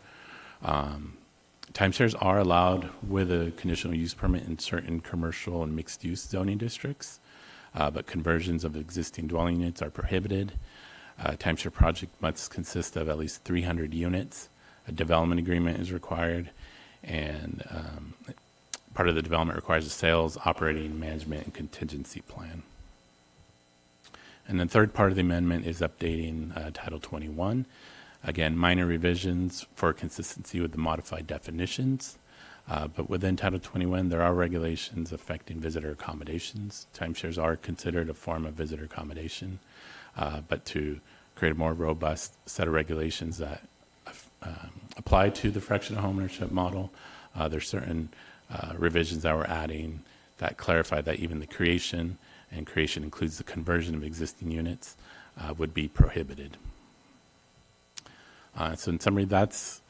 Timeshares are allowed with a conditional use permit in certain commercial and mixed-use zoning districts, but conversions of existing dwelling units are prohibited. A timeshare project must consist of at least 300 units. A development agreement is required, and part of the development requires a sales, operating, management, and contingency plan. And the third part of the amendment is updating Title 21. Again, minor revisions for consistency with the modified definitions. But within Title 21, there are regulations affecting visitor accommodations. Timeshares are considered a form of visitor accommodation, but to create a more robust set of regulations that apply to the fractional homeownership model, there's certain revisions that we're adding that clarify that even the creation, and creation includes the conversion of existing units, would be prohibited. So in summary, that's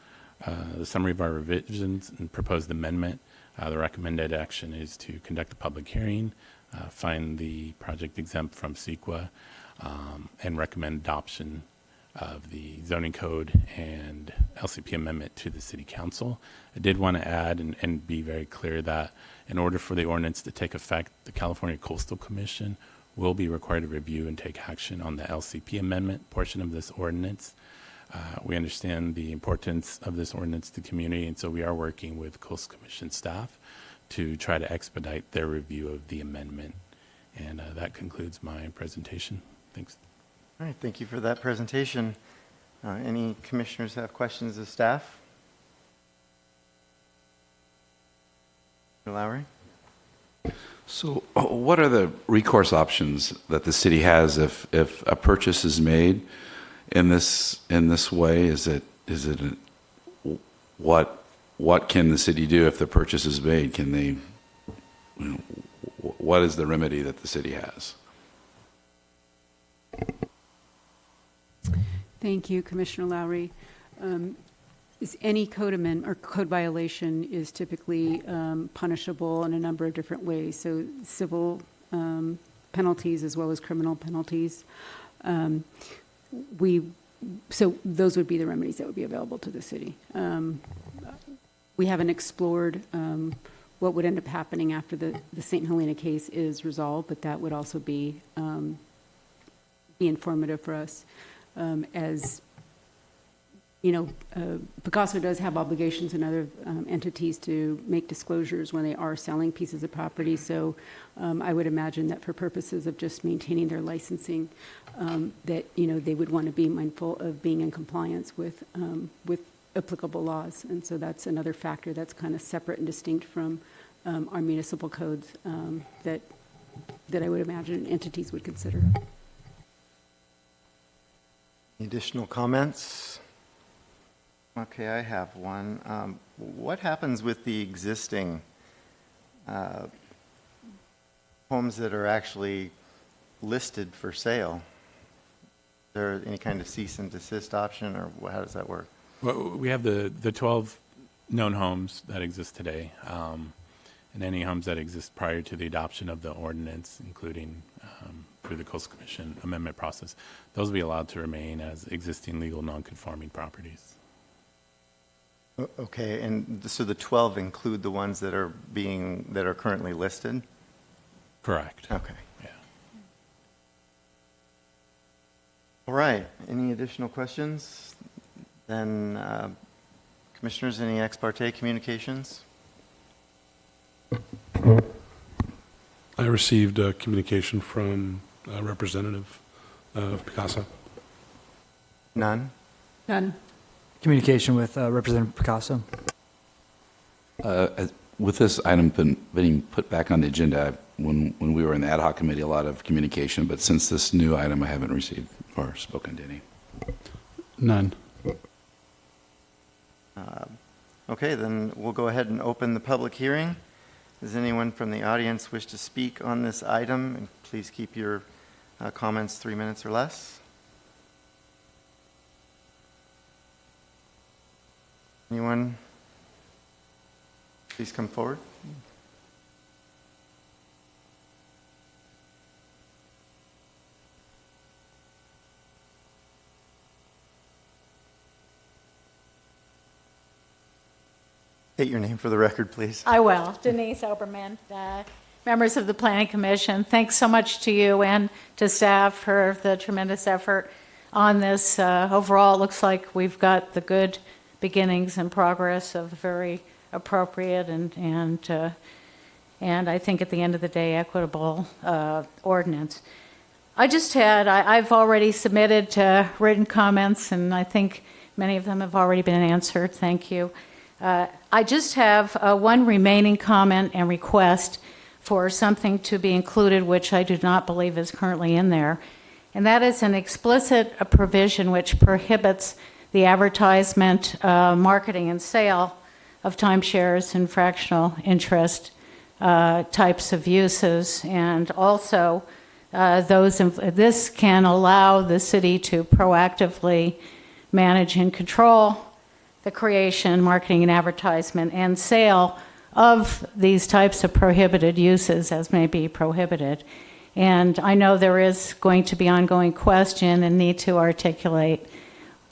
the summary of our revisions and proposed amendment. The recommended action is to conduct a public hearing, find the project exempt from CEQA, and recommend adoption of the zoning code and LCP amendment to the City Council. I did want to add and be very clear that in order for the ordinance to take effect, the California Coastal Commission will be required to review and take action on the LCP amendment portion of this ordinance. We understand the importance of this ordinance to the community, and so we are working with Coastal Commission staff to try to expedite their review of the amendment. And that concludes my presentation. Thanks. All right, thank you for that presentation. Any commissioners have questions of staff? Mr. Lowry? So what are the recourse options that the city has if a purchase is made in this way? What can the city do if the purchase is made? Can they, what is the remedy that the city has? Thank you, Commissioner Lowry. Any code amendment or code violation is typically punishable in a number of different ways. So civil penalties as well as criminal penalties. So those would be the remedies that would be available to the city. We haven't explored what would end up happening after the St. Helena case is resolved, but that would also be informative for us. As you know, Picasso does have obligations and other entities to make disclosures when they are selling pieces of property. So I would imagine that for purposes of just maintaining their licensing, that they would want to be mindful of being in compliance with applicable laws. And so that's another factor that's kind of separate and distinct from our municipal codes that I would imagine entities would consider. Any additional comments? Okay, I have one. What happens with the existing homes that are actually listed for sale? Is there any kind of cease and desist option, or how does that work? Well, we have the 12 known homes that exist today, and any homes that exist prior to the adoption of the ordinance, including through the Coastal Commission amendment process. Those will be allowed to remain as existing legal non-conforming properties. Okay, and so the 12 include the ones that are currently listed? Correct. Okay. Yeah. All right, any additional questions? Then, commissioners, any ex parte communications? I received a communication from a representative of Picasa. None? None. Communication with Representative Picasso. With this item being put back on the agenda, when we were in the ad hoc committee, a lot of communication, but since this new item, I haven't received or spoken to any. None. Okay, then we'll go ahead and open the public hearing. Does anyone from the audience wish to speak on this item? And please keep your comments 3 minutes or less. Anyone? Please come forward. State your name for the record, please. I will. Denise Oberman, members of the Planning Commission. Thanks so much to you and to staff for the tremendous effort on this. Overall, it looks like we've got the good beginnings and progress of a very appropriate and I think at the end of the day, equitable ordinance. I've already submitted written comments, and I think many of them have already been answered. Thank you. I just have one remaining comment and request for something to be included, which I do not believe is currently in there, and that is an explicit provision which prohibits the advertisement, marketing, and sale of timeshares and fractional interest types of uses, and also this can allow the city to proactively manage and control the creation, marketing, and advertisement and sale of these types of prohibited uses as may be prohibited. And I know there is going to be ongoing question and need to articulate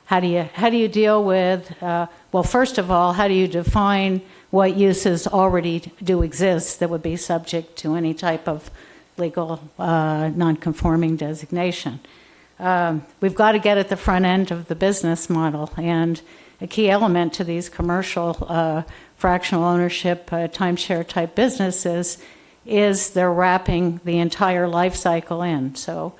how do you deal with, well, first of all, how do you define what uses already do exist that would be subject to any type of legal non-conforming designation? We've got to get at the front end of the business model, and a key element to these commercial fractional ownership timeshare type businesses is they're wrapping the entire life cycle in. So,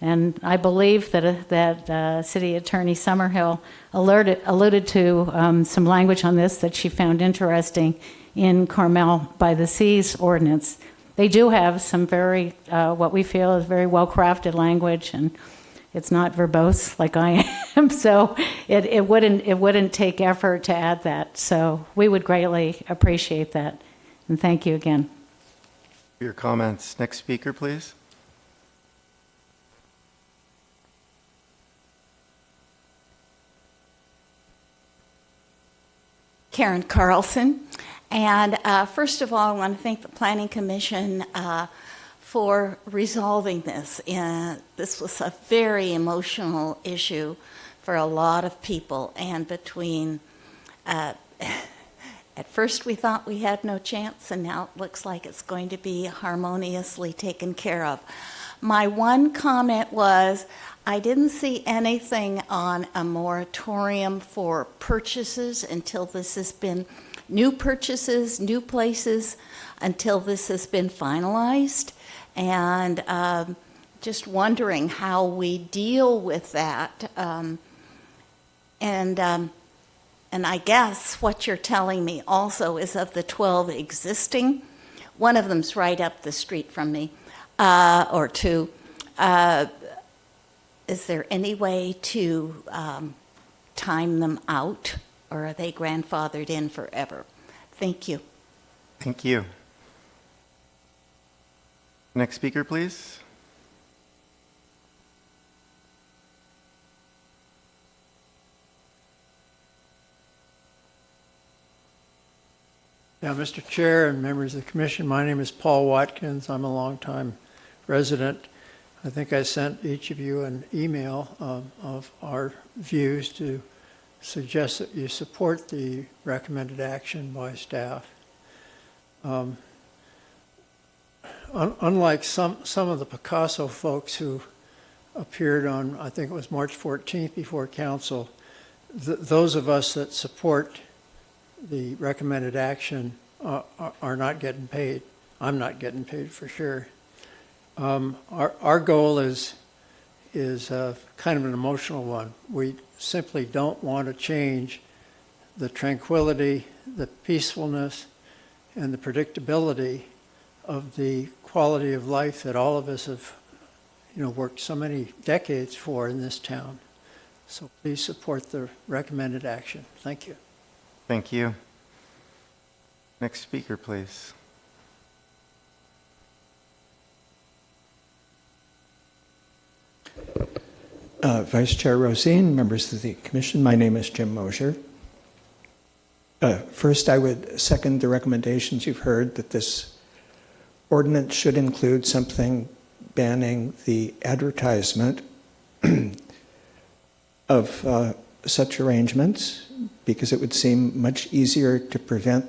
and I believe that City Attorney Summerhill alluded to some language on this that she found interesting in Carmel by the Seas ordinance. They do have some very, what we feel is very well-crafted language, and it's not verbose like I am, so it wouldn't take effort to add that. So we would greatly appreciate that, and thank you again. Your comments. Next speaker, please. Karen Carlson. And first of all, I want to thank the Planning Commission for resolving this. This was a very emotional issue for a lot of people. And between, at first we thought we had no chance, and now it looks like it's going to be harmoniously taken care of. My one comment was, I didn't see anything on a moratorium for purchases until this has been, new purchases, new places, until this has been finalized. And just wondering how we deal with that. And I guess what you're telling me also is of the 12 existing, one of them's right up the street from me, or two. Is there any way to time them out, or are they grandfathered in forever? Thank you. Thank you. Next speaker, please. Yeah, Mr. Chair and members of the commission, my name is Paul Watkins. I'm a longtime resident. I think I sent each of you an email of our views to suggest that you support the recommended action by staff. Unlike some of the Picasso folks who appeared on, I think it was March 14th before council, those of us that support the recommended action are not getting paid. I'm not getting paid for sure. Our goal is kind of an emotional one. We simply don't want to change the tranquility, the peacefulness, and the predictability of the quality of life that all of us have, worked so many decades for in this town. So please support the recommended action. Thank you. Thank you. Next speaker, please. Vice Chair Rosine, members of the commission, my name is Jim Mosier. First, I would second the recommendations you've heard that this ordinance should include something banning the advertisement of such arrangements, because it would seem much easier to prevent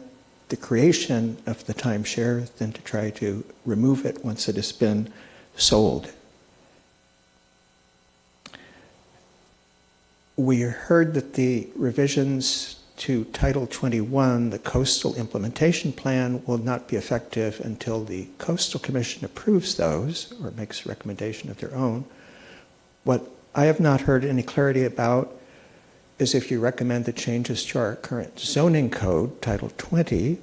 the creation of the timeshare than to try to remove it once it has been sold. We heard that the revisions to Title 21, the Coastal Implementation Plan, will not be effective until the Coastal Commission approves those or makes a recommendation of their own. What I have not heard any clarity about is if you recommend the changes to our current zoning code, Title 20,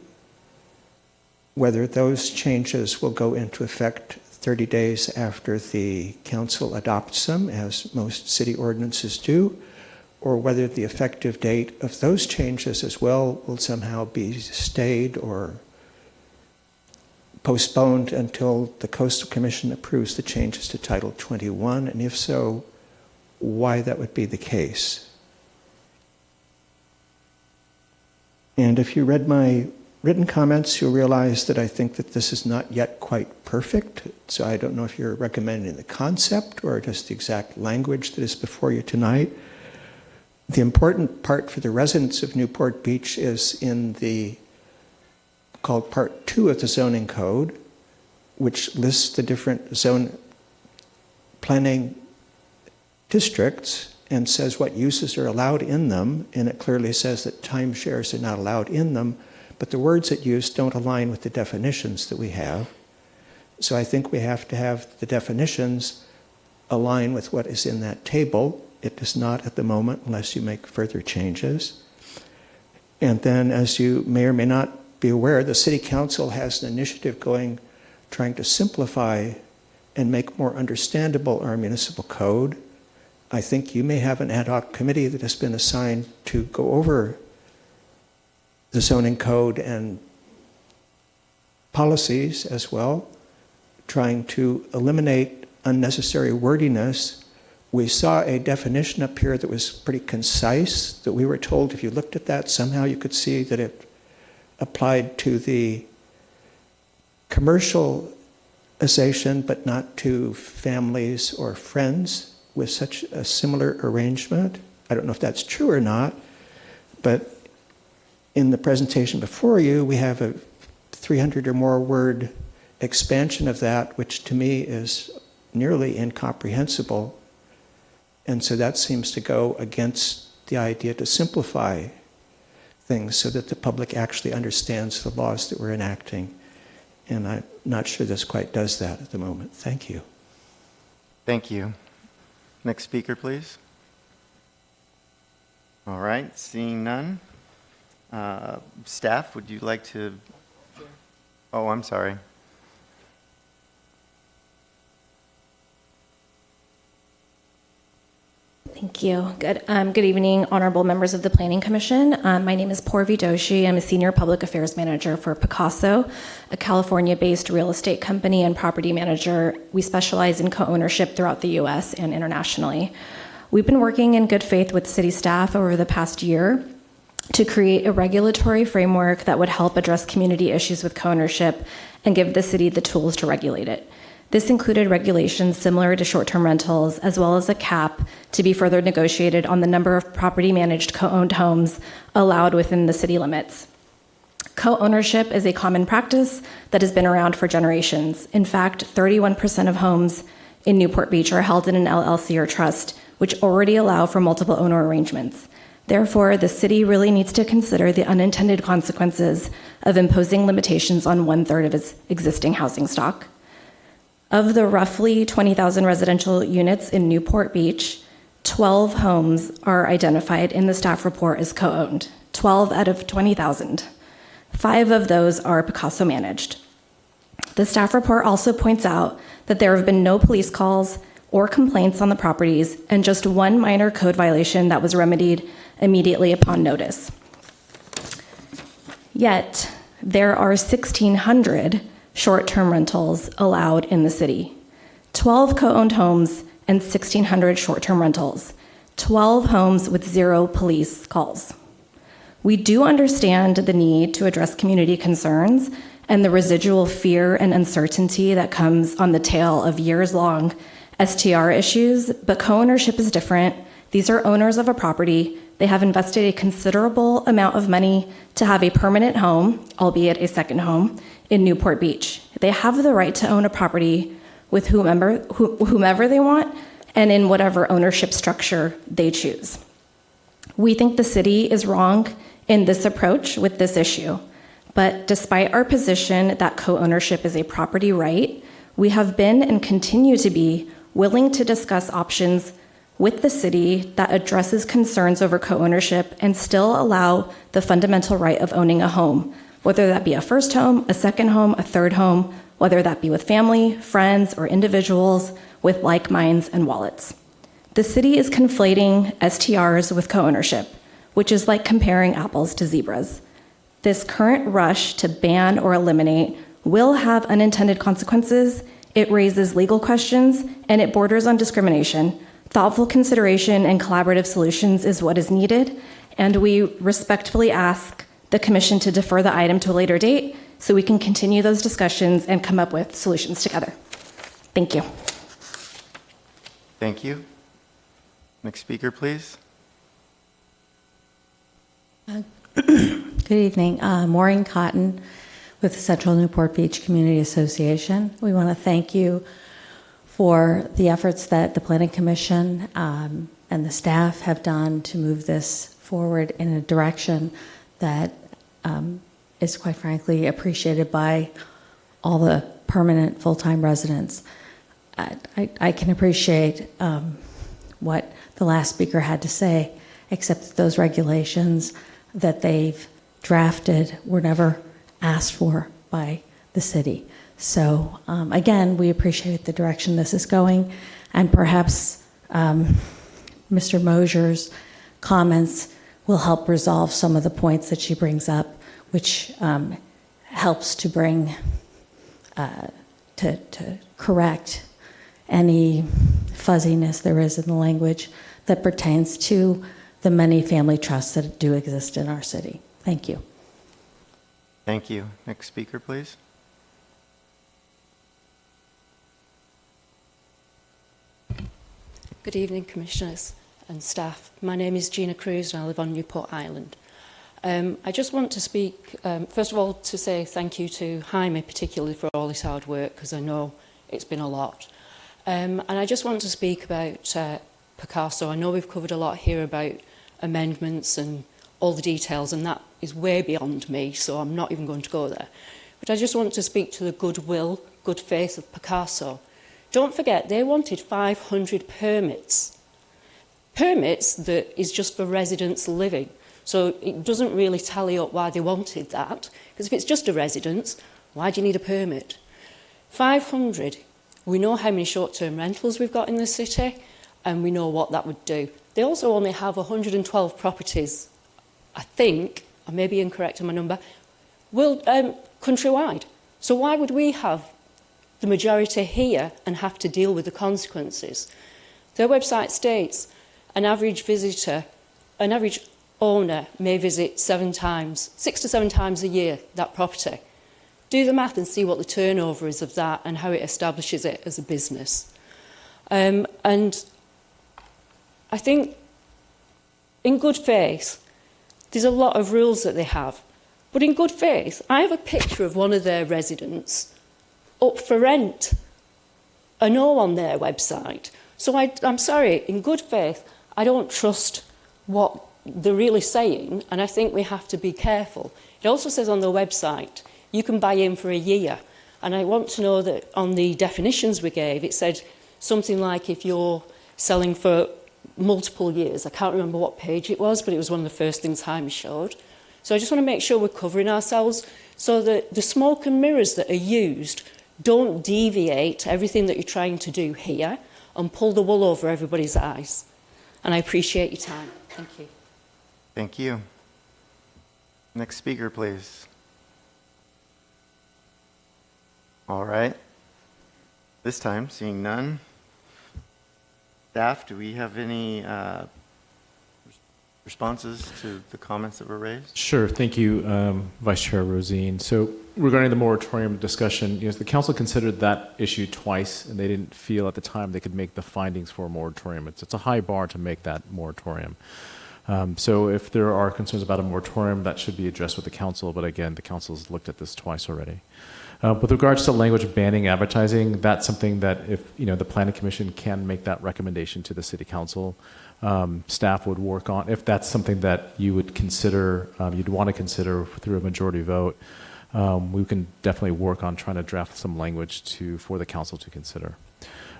whether those changes will go into effect 30 days after the council adopts them, as most city ordinances do, or whether the effective date of those changes as well will somehow be stayed or postponed until the Coastal Commission approves the changes to Title 21, and if so, why that would be the case. And if you read my written comments, you'll realize that I think that this is not yet quite perfect. So I don't know if you're recommending the concept or just the exact language that is before you tonight. The important part for the residents of Newport Beach is in the called Part 2 of the zoning code, which lists the different zone planning districts and says what uses are allowed in them, and it clearly says that timeshares are not allowed in them, but the words it used don't align with the definitions that we have. So I think we have to have the definitions align with what is in that table. It does not at the moment unless you make further changes. And then, as you may or may not be aware, the City Council has an initiative going trying to simplify and make more understandable our municipal code. I think you may have an ad hoc committee that has been assigned to go over the zoning code and policies as well, trying to eliminate unnecessary wordiness. We saw a definition up here that was pretty concise, that we were told if you looked at that, somehow you could see that it applied to the commercialization, but not to families or friends with such a similar arrangement. I don't know if that's true or not, but in the presentation before you, we have a 300 or more word expansion of that, which to me is nearly incomprehensible. And so that seems to go against the idea to simplify things so that the public actually understands the laws that we're enacting. And I'm not sure this quite does that at the moment. Thank you. Thank you. Next speaker, please. All right, seeing none, Staff, would you like to? Oh, I'm sorry. Thank you. Good evening, honorable members of the Planning Commission. My name is Purvi Doshi. I'm a senior public affairs manager for Picasso, a California-based real estate company and property manager. We specialize in co-ownership throughout the U.S. and internationally. We've been working in good faith with city staff over the past year to create a regulatory framework that would help address community issues with co-ownership and give the city the tools to regulate it. This included regulations similar to short-term rentals, as well as a cap to be further negotiated on the number of property-managed co-owned homes allowed within the city limits. Co-ownership is a common practice that has been around for generations. In fact, 31% of homes in Newport Beach are held in an LLC or trust, which already allow for multiple owner arrangements. Therefore, the city really needs to consider the unintended consequences of imposing limitations on 1/3 of its existing housing stock. Of the roughly 20,000 residential units in Newport Beach, 12 homes are identified in the staff report as co-owned, 12 out of 20,000. 5 of those are Picasso managed. The staff report also points out that there have been no police calls or complaints on the properties and just one minor code violation that was remedied immediately upon notice. Yet, there are 1,600 short-term rentals allowed in the city. 12 co-owned homes and 1,600 short-term rentals. 12 homes with 0 police calls. We do understand the need to address community concerns and the residual fear and uncertainty that comes on the tail of years-long STR issues, but co-ownership is different. These are owners of a property. They have invested a considerable amount of money to have a permanent home, albeit a second home, in Newport Beach. They have the right to own a property with whomever they want and in whatever ownership structure they choose. We think the city is wrong in this approach with this issue, but despite our position that co-ownership is a property right, we have been and continue to be willing to discuss options with the city that addresses concerns over co-ownership and still allow the fundamental right of owning a home, whether that be a first home, a second home, a third home, whether that be with family, friends, or individuals with like minds and wallets. The city is conflating STRs with co-ownership, which is like comparing apples to zebras. This current rush to ban or eliminate will have unintended consequences. It raises legal questions, and it borders on discrimination. Thoughtful consideration and collaborative solutions is what is needed, and we respectfully ask the Commission to defer the item to a later date so we can continue those discussions and come up with solutions together. Thank you. Thank you. Next speaker, please. Good evening. Maureen Cotton with the Central Newport Beach Community Association. We want to thank you for the efforts that the Planning Commission and the staff have done to move this forward in a direction that is quite frankly appreciated by all the permanent full-time residents. I can appreciate what the last speaker had to say, except that those regulations that they've drafted were never asked for by the city. So again, we appreciate the direction this is going, and perhaps Mr. Mosier's comments will help resolve some of the points that she brings up, which helps to bring, to correct any fuzziness there is in the language that pertains to the many family trusts that do exist in our city. Thank you. Thank you. Next speaker, please. Good evening, Commissioners and staff. My name is Gina Cruz and I live on Newport Island. I just want to speak, first of all, to say thank you to Jaime particularly for all his hard work, because I know it's been a lot. And I just want to speak about Picasso. I know we've covered a lot here about amendments and all the details, and that is way beyond me, so I'm not even going to go there. But I just want to speak to the goodwill, good faith of Picasso. Don't forget, they wanted 500 permits. Permits that is just for residents living. So it doesn't really tally up why they wanted that, because if it's just a residence, why do you need a permit? 500, we know how many short-term rentals we've got in the city, and we know what that would do. They also only have 112 properties, I think, I may be incorrect on my number, countrywide. So why would we have the majority here and have to deal with the consequences? Their website states an average visitor, an average owner may visit 6 to 7 times a year, that property. Do the math and see what the turnover is of that and how it establishes it as a business. And I think in good faith, there's a lot of rules that they have. But in good faith, I have a picture of one of their residents up for rent. I know on their website. So I'm sorry, in good faith, I don't trust what they're really saying, and I think we have to be careful. It also says on their website, you can buy in for a year. And I want to know that on the definitions we gave, it said something like if you're selling for multiple years. I can't remember what page it was, but it was one of the first things Jaime showed. So I just want to make sure we're covering ourselves so that the smoke and mirrors that are used don't deviate everything that you're trying to do here and pull the wool over everybody's eyes. And I appreciate your time. Thank you. Thank you. Next speaker, please. All right. This time, seeing none. Staff, do we have any responses to the comments that were raised? Sure. Thank you, Vice Chair Rosine. So regarding the moratorium discussion, the council considered that issue twice, and they didn't feel at the time they could make the findings for a moratorium. It's a high bar to make that moratorium. So if there are concerns about a moratorium, that should be addressed with the council. But again, the council's looked at this twice already. With regards to language banning advertising, that's something that if the Planning Commission can make that recommendation to the City Council, staff would work on. If that's something that you would consider, you'd want to consider through a majority vote, we can definitely work on trying to draft some language for the council to consider.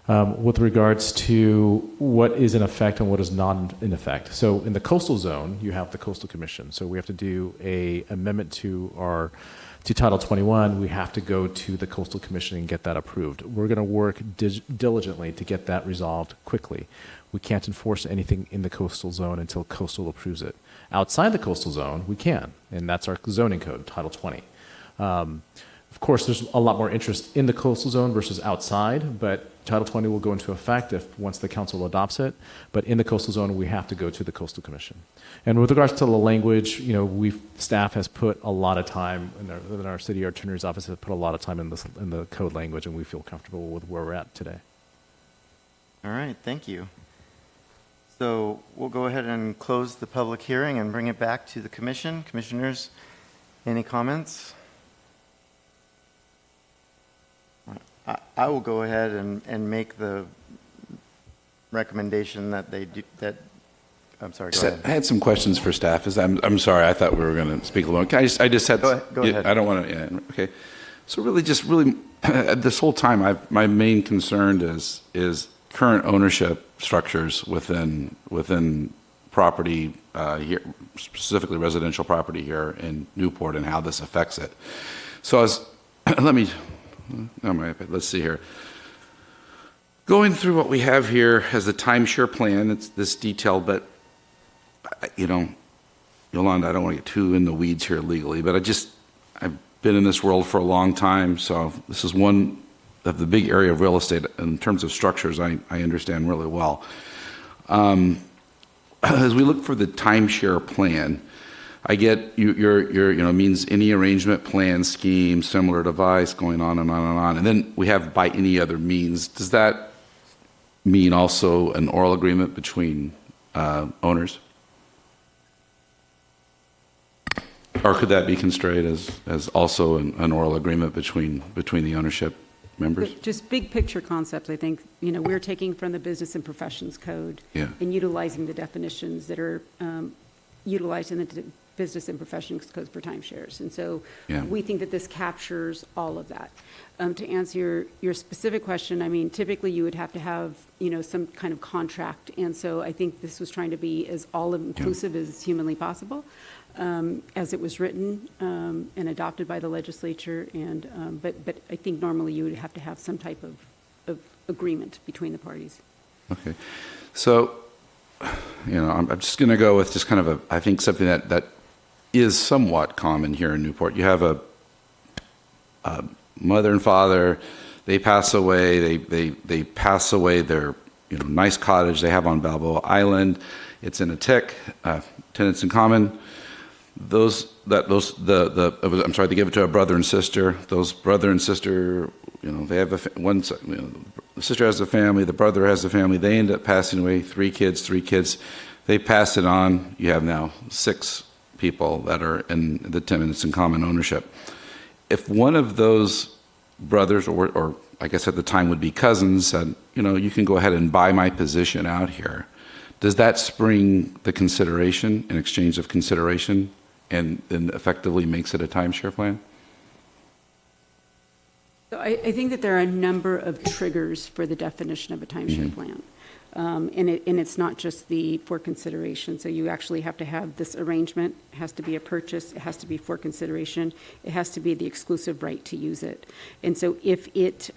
With regards to what is in effect and what is not in effect. So in the coastal zone, you have the Coastal Commission. So we have to do an amendment to Title 21. We have to go to the Coastal Commission and get that approved. We're going to work diligently to get that resolved quickly. We can't enforce anything in the coastal zone until coastal approves it. Outside the coastal zone, we can, and that's our zoning code, Title 20. Of course, there's a lot more interest in the coastal zone versus outside, but Title 20 will go into effect once the council adopts it. But in the coastal zone, we have to go to the Coastal Commission. And with regards to the language, staff has put a lot of time, in our city attorney's office has put a lot of time in the code language, and we feel comfortable with where we're at today. All right, thank you. So we'll go ahead and close the public hearing and bring it back to the commission. Commissioners, any comments? I will go ahead and make the recommendation that they do that. I'm sorry. Go ahead. I had some questions for staff. I'm sorry. I thought we were going to speak alone. I just had. Go ahead. I don't want to. Yeah, okay. So really, this whole time, my main concern is current ownership structures within property here, specifically residential property here in Newport, and how this affects it. So let's see here. Going through what we have here as the timeshare plan, it's this detailed, but Yolanda, I don't want to get too in the weeds here legally, but I've been in this world for a long time, so this is one of the big area of real estate in terms of structures I understand really well. As we look for the timeshare plan, I get your means any arrangement, plan, scheme, similar device, going on and on and on. And then we have by any other means. Does that mean also an oral agreement between owners? Or could that be construed as also an oral agreement between the ownership members? Just big picture concepts, I think, we're taking from the Business and Professions Code and utilizing the definitions that are utilized in the business and professions code for timeshares. And so Yeah. we think that this captures all of that. To answer your specific question, I mean, typically you would have to have, some kind of contract. And so I think this was trying to be as all-inclusive as humanly possible, as it was written and adopted by the legislature. And but I think normally you would have to have some type of agreement between the parties. Okay. So, I'm just going to go with just kind of I think something that is somewhat common here in Newport. You have a mother and father, they pass away, they pass away their nice cottage they have on Balboa Island. It's in a TIC, tenants in common. They give it to a brother and sister. Those brother and sister, they have the sister has a family, the brother has a family. They end up passing away. 3 kids. They pass it on. You have now 6 people that are in the tenants in common ownership. If one of those brothers, or I guess at the time would be cousins, said, you can go ahead and buy my position out here, does that spring the consideration, an exchange of consideration, and effectively makes it a timeshare plan? So I think that there are a number of triggers for the definition of a timeshare plan. And it's not just the for consideration. So you actually have to have this arrangement. It has to be a purchase. It has to be for consideration. It has to be the exclusive right to use it. And so if it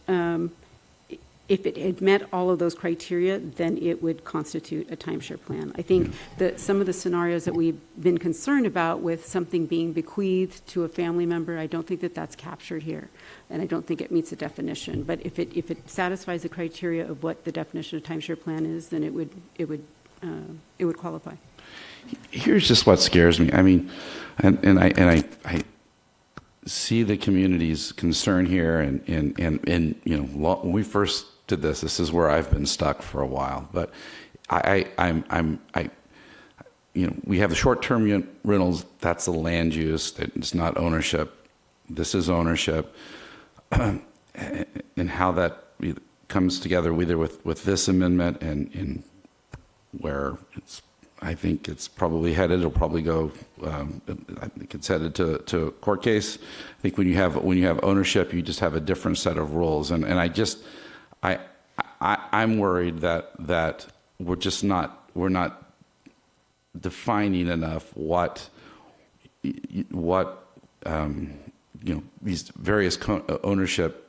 had met all of those criteria, then it would constitute a timeshare plan. I think that some of the scenarios that we've been concerned about with something being bequeathed to a family member, I don't think that that's captured here. And I don't think it meets the definition. But if it satisfies the criteria of what the definition of timeshare plan is, then it would qualify. Here's just what scares me. I mean, and I see the community's concern here, and when we first did this is where I've been stuck for a while. But we have the short-term rentals. That's the land use. It's not ownership. This is ownership. And how that comes together either with this amendment and where I think it's probably headed. It'll probably go. I think it's headed to a court case. I think when you have ownership, you just have a different set of rules. And I'm worried that we're not defining enough what these various ownership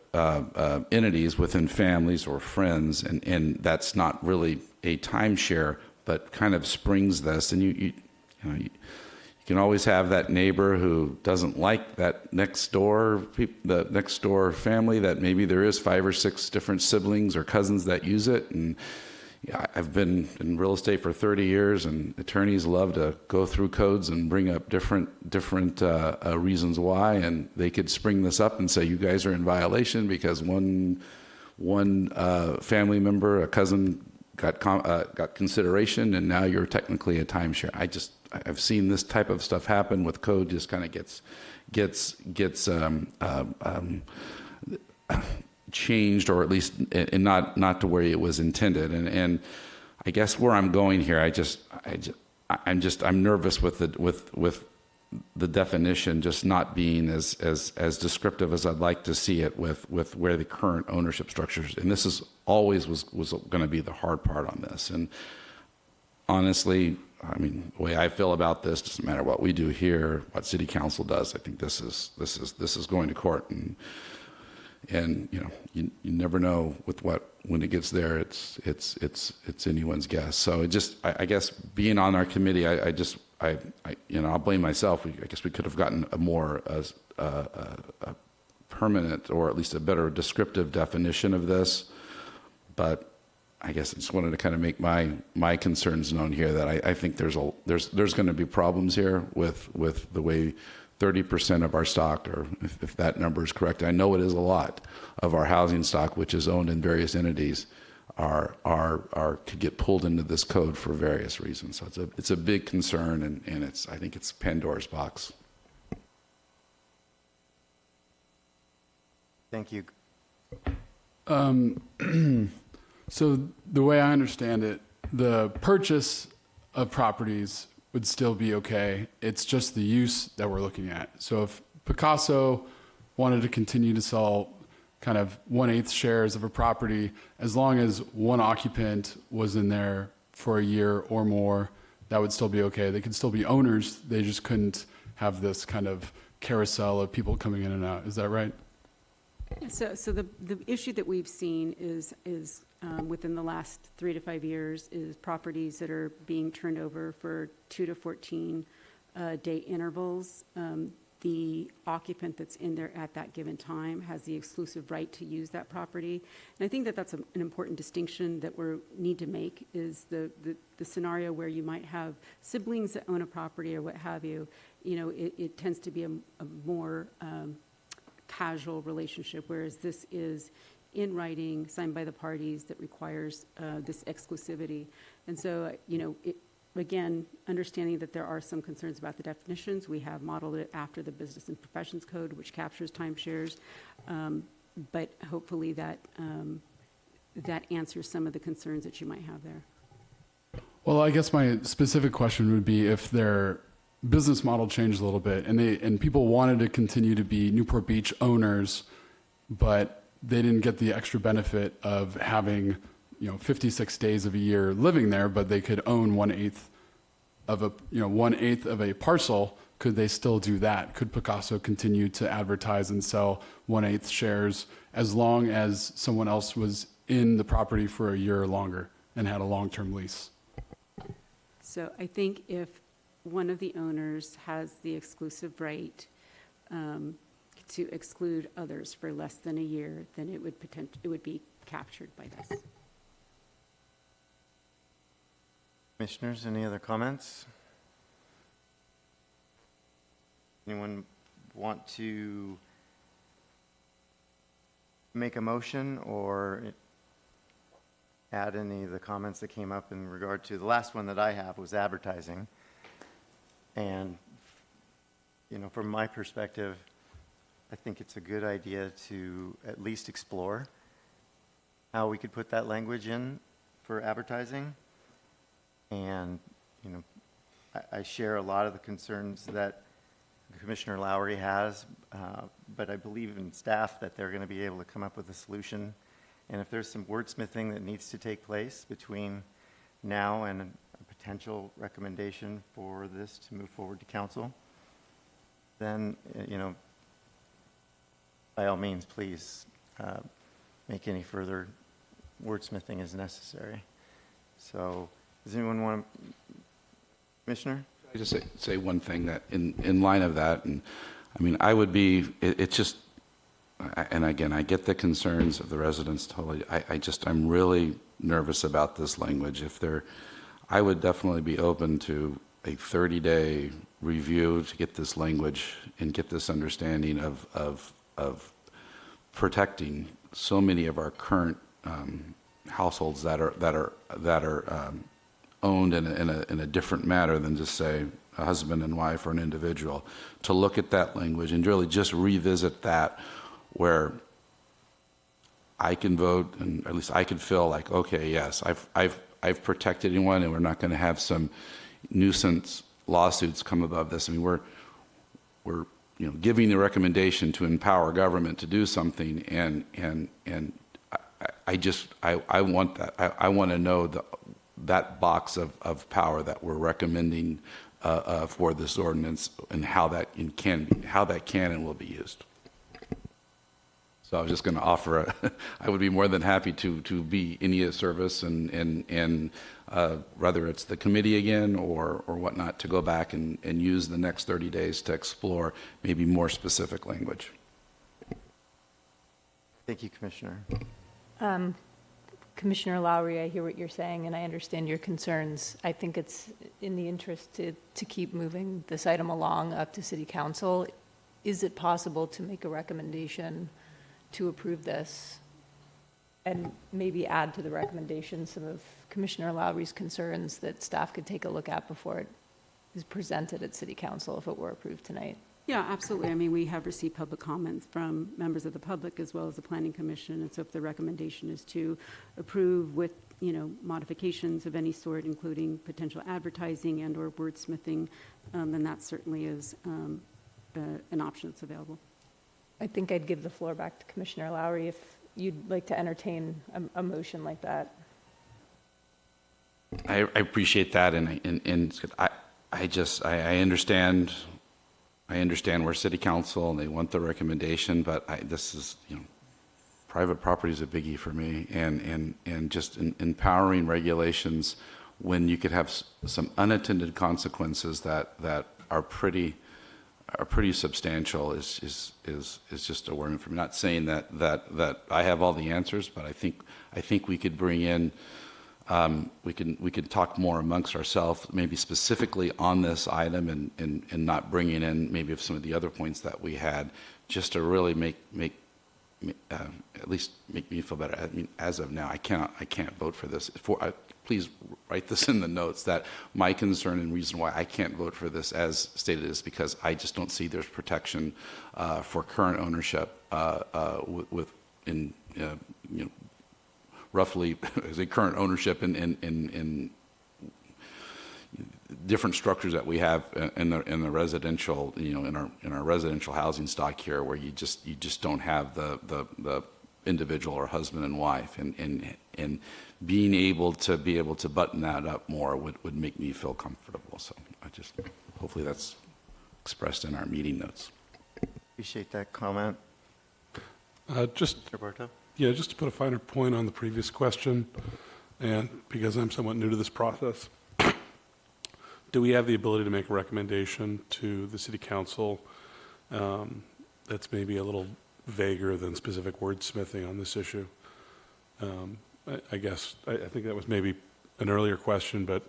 entities within families or friends, and that's not really a timeshare, but kind of springs this. And you can always have that neighbor who doesn't like that next door family, that maybe there is 5 or 6 different siblings or cousins that use it. And I've been in real estate for 30 years, and attorneys love to go through codes and bring up different reasons why, and they could spring this up and say, you guys are in violation because one family member, a cousin, got consideration, and now you're technically a timeshare. I've seen this type of stuff happen with code. Just kind of gets changed, or at least and not to where it was intended. And I guess where I'm going here, I'm nervous with the definition just not being as descriptive as I'd like to see it with where the current ownership structures. And this is always was going to be the hard part on this. And honestly, I mean, the way I feel about this doesn't matter what we do here, what City Council does. I think this is going to court, and you never know when it gets there. It's anyone's guess. So I guess being on our committee, I'll blame myself. I guess we could have gotten a more a permanent, or at least a better descriptive definition of this. But I guess I just wanted to kind of make my concerns known here, that I think there's going to be problems here with the way 30% of our stock, or if that number is correct, I know it is a lot of our housing stock, which is owned in various entities, could get pulled into this code for various reasons. So it's a big concern, and I think it's Pandora's box. Thank you. So the way I understand it, the purchase of properties would still be okay. It's just the use that we're looking at. So if Picasso wanted to continue to sell kind of 1/8 shares of a property, as long as one occupant was in there for a year or more, that would still be okay. They could still be owners. They just couldn't have this kind of carousel of people coming in and out. Is that right? So the issue that we've seen is within the last 3 to 5 years is properties that are being turned over for 2 to 14 day intervals. The occupant that's in there at that given time has the exclusive right to use that property. And I think that that's an important distinction that we need to make is the scenario where you might have siblings that own a property or what have you. You know, it tends to be a more casual relationship, whereas this is in writing, signed by the parties, that requires this exclusivity. And so, you know, again, understanding that there are some concerns about the definitions, we have modeled it after the Business and Professions Code, which captures timeshares, but hopefully that answers some of the concerns that you might have there. Well, I guess my specific question would be if their business model changed a little bit and people wanted to continue to be Newport Beach owners, but they didn't get the extra benefit of having 56 days of a year living there, but they could own 1/8 of a 1/8 of a parcel. Could they still do that? Could Picasso continue to advertise and sell 1/8 shares as long as someone else was in the property for a year or longer and had a long-term lease? So I think if one of the owners has the exclusive right to exclude others for less than a year, then it would be captured by this. Commissioners, any other comments? Anyone want to make a motion or add any of the comments that came up in regard to the last one that I have was advertising? And, from my perspective, I think it's a good idea to at least explore how we could put that language in for advertising. And, I share a lot of the concerns that Commissioner Lowry has, but I believe in staff that they're going to be able to come up with a solution. And if there's some wordsmithing that needs to take place between now and a potential recommendation for this to move forward to council, then, by all means, please make any further wordsmithing as necessary. So, does anyone want to, Commissioner? I just say one thing that in line of that, and I mean, I would be, it's just, and again, I get the concerns of the residents totally. I'm really nervous about this language. I would definitely be open to a 30-day review to get this language and get this understanding of protecting so many of our current households that are owned in a different manner than just say a husband and wife or an individual. To look at that language and really just revisit that, where I can vote, and at least I can feel like, okay, yes, I've protected anyone, and we're not going to have some nuisance lawsuits come above this. I mean, we're giving the recommendation to empower government to do something, and I want that. I want to know that box of power that we're recommending for this ordinance, and how that can and will be used. So I was just going to offer I would be more than happy to be any service and whether it's the committee again or whatnot, to go back and use the next 30 days to explore maybe more specific language. Thank you, Commissioner. Commissioner Lowry, I hear what you're saying, and I understand your concerns. I think it's in the interest to keep moving this item along up to City Council. Is it possible to make a recommendation to approve this and maybe add to the recommendation some of Commissioner Lowry's concerns that staff could take a look at before it is presented at City Council if it were approved tonight? Yeah, absolutely. I mean, we have received public comments from members of the public as well as the Planning Commission, and so if the recommendation is to approve with modifications of any sort, including potential advertising and or wordsmithing, then that certainly is an option that's available. I think I'd give the floor back to Commissioner Lowry if you'd like to entertain a motion like that. I appreciate that, and I understand. I understand we're city council and they want the recommendation, but this is, private property is a biggie for me, and just empowering regulations when you could have some unintended consequences that are pretty substantial is just a worry for me. Not saying that I have all the answers, but I think we could bring in. We can talk more amongst ourselves, maybe specifically on this item, and not bringing in maybe some of the other points that we had, just to really make at least make me feel better. I mean, as of now, I can't vote for this. Please write this in the notes that my concern and reason why I can't vote for this, as stated, is because I just don't see there's protection for current ownership roughly as a current ownership in different structures that we have in the residential, in our residential housing stock here, where you just don't have the individual or husband and wife, and being able to button that up more would make me feel comfortable. So hopefully that's expressed in our meeting notes. Appreciate that comment. Just Mr. Bartow? Yeah, just to put a finer point on the previous question, and because I'm somewhat new to this process, do we have the ability to make a recommendation to the City Council that's maybe a little vaguer than specific wordsmithing on this issue? I guess, I think that was maybe an earlier question, but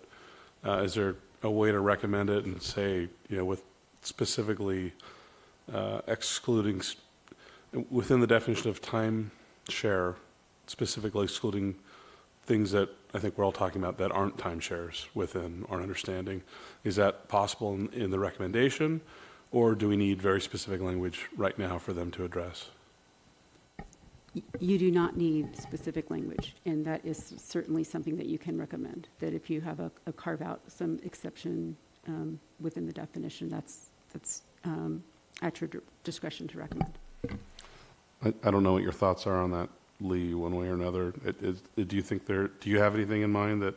is there a way to recommend it and say, with specifically excluding, within the definition of time share, specifically excluding things that I think we're all talking about that aren't timeshares within our understanding? Is that possible in the recommendation, or do we need very specific language right now for them to address? You do not need specific language, and that is certainly something that you can recommend, that if you have a carve out, some exception within the definition, that's at your discretion to recommend. I don't know what your thoughts are on that, Lee, one way or another. Do you think do you have anything in mind that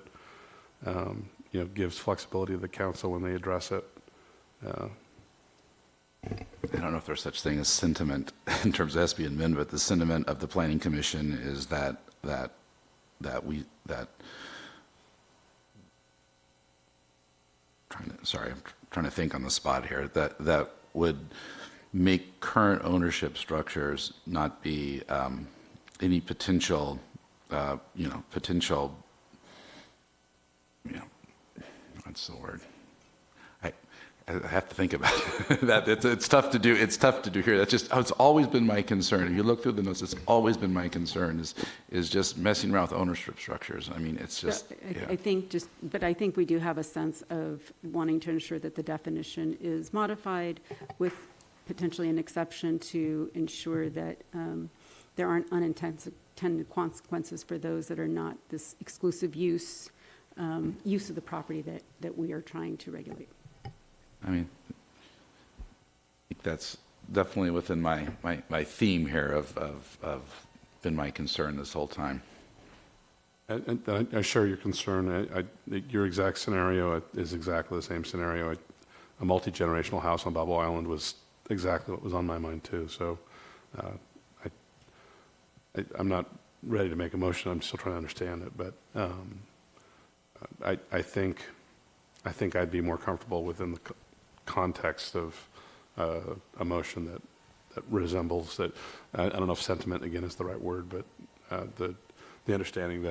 gives flexibility to the council when they address it? I don't know if there's such thing as sentiment in terms of SB and Min, but the sentiment of the Planning Commission is that I'm trying to think on the spot here, that would make current ownership structures not be any potential, what's the word? I have to think about that. It's tough to do. It's tough to do here. That's just, it's always been my concern. If you look through the notes, it's always been my concern is just messing around with ownership structures. I mean, it's just. I think we do have a sense of wanting to ensure that the definition is modified with potentially an exception to ensure that there aren't unintended consequences for those that are not this exclusive use of the property that we are trying to regulate. I mean, I think that's definitely within my theme here of been my concern this whole time. I share your concern. Your exact scenario is exactly the same scenario. A multi-generational house on Balboa Island was exactly what was on my mind too. So I'm not ready to make a motion. I'm still trying to understand it, but I think I'd be more comfortable within the context of a motion that resembles that. I don't know if sentiment again is the right word, but the understanding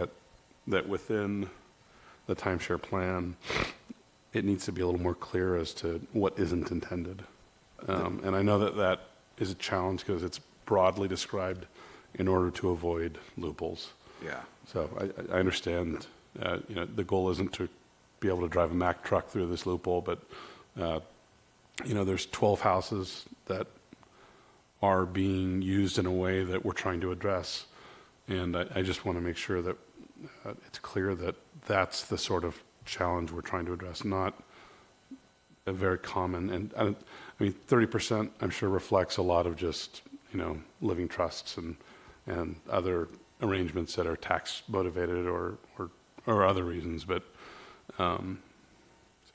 that within the timeshare plan, it needs to be a little more clear as to what isn't intended. And I know that is a challenge because it's broadly described in order to avoid loopholes. Yeah. So I understand. The goal isn't to be able to drive a Mack truck through this loophole, but there's 12 houses that are being used in a way that we're trying to address, and I just want to make sure that it's clear that that's the sort of challenge we're trying to address, not a very common, and I mean, 30% I'm sure reflects a lot of just, living trusts and other arrangements that are tax motivated or other reasons, but so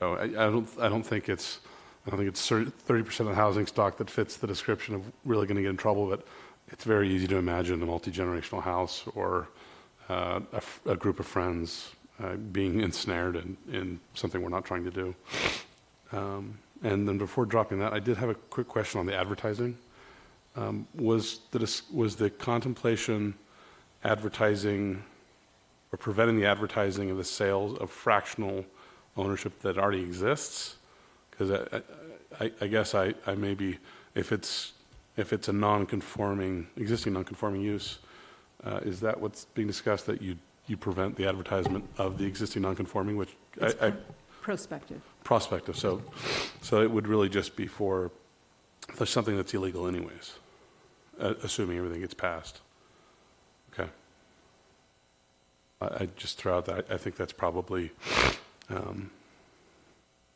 I don't think it's 30% of the housing stock that fits the description of really going to get in trouble, but it's very easy to imagine a multi-generational house or a group of friends being ensnared in something we're not trying to do. And then before dropping that, I did have a quick question on the advertising. Was the contemplation advertising or preventing the advertising of the sales of fractional ownership that already exists? Because I guess I may be, if it's a existing non-conforming use, is that what's being discussed, that you prevent the advertisement of the existing non-conforming, which Prospective. Prospective. So it would really just be for something that's illegal anyways, assuming everything gets passed. Okay. I just throw out that I think that's probably, I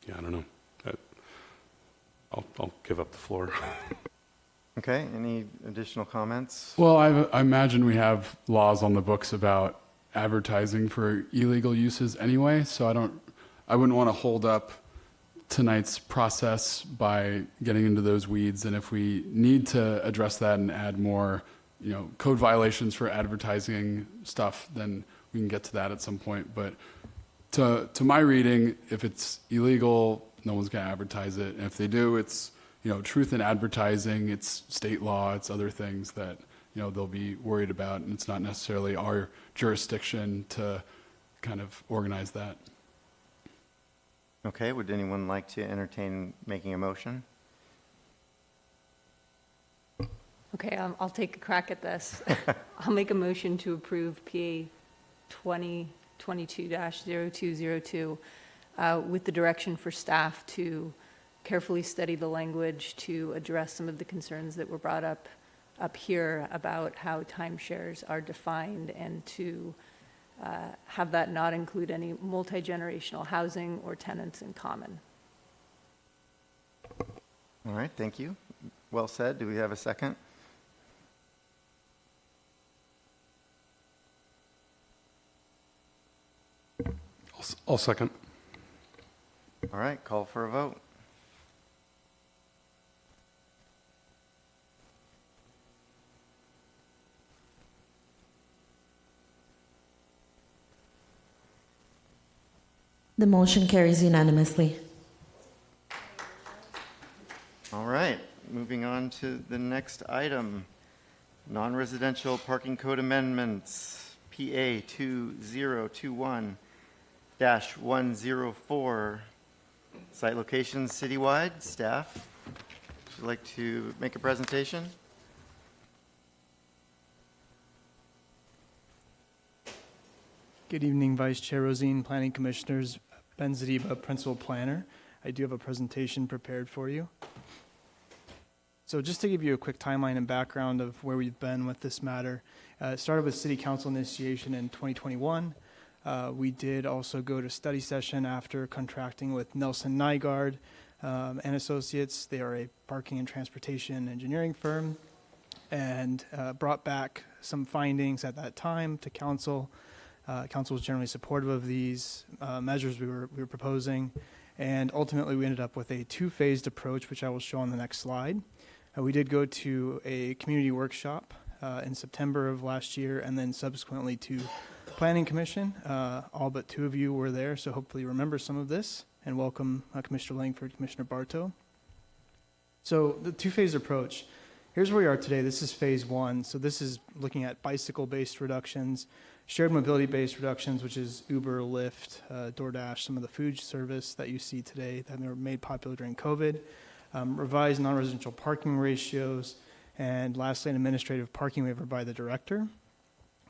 don't know. I'll give up the floor. Okay, any additional comments? Well, I imagine we have laws on the books about advertising for illegal uses anyway, so I wouldn't want to hold up tonight's process by getting into those weeds. And if we need to address that and add more, code violations for advertising stuff, then we can get to that at some point. But to my reading, if it's illegal, no one's going to advertise it. And if they do, it's, truth in advertising, it's state law, it's other things that, they'll be worried about. And it's not necessarily our jurisdiction to kind of organize that. Okay, would anyone like to entertain making a motion? Okay, I'll take a crack at this. I'll make a motion to approve PA 2022-0202 with the direction for staff to carefully study the language to address some of the concerns that were brought up here about how timeshares are defined, and to have that not include any multi-generational housing or tenants in common. All right, thank you. Well said. Do we have a second? I'll second. All right, call for a vote. The motion carries unanimously. All right, moving on to the next item. Non-residential parking code amendments, PA 2021-104. Site locations citywide. Staff, would you like to make a presentation? Good evening, Vice Chair Rosine, Planning Commissioners, Ben Zadiba, Principal Planner. I do have a presentation prepared for you. So just to give you a quick timeline and background of where we've been with this matter, it started with City Council initiation in 2021. We did also go to study session after contracting with Nelson Nygaard and Associates. They are a parking and transportation engineering firm, and brought back some findings at that time to council. Council was generally supportive of these measures we were proposing, and ultimately we ended up with a two-phased approach, which I will show on the next slide. We did go to a community workshop in September of last year, and then subsequently to Planning Commission. All but two of you were there, so hopefully you remember some of this, and welcome Commissioner Langford, Commissioner Bartow. So the two-phase approach, here's where we are today. This is phase one. So this is looking at bicycle-based reductions, shared mobility-based reductions, which is Uber, Lyft, DoorDash, some of the food service that you see today that were made popular during COVID, revised non-residential parking ratios, and lastly, an administrative parking waiver by the director.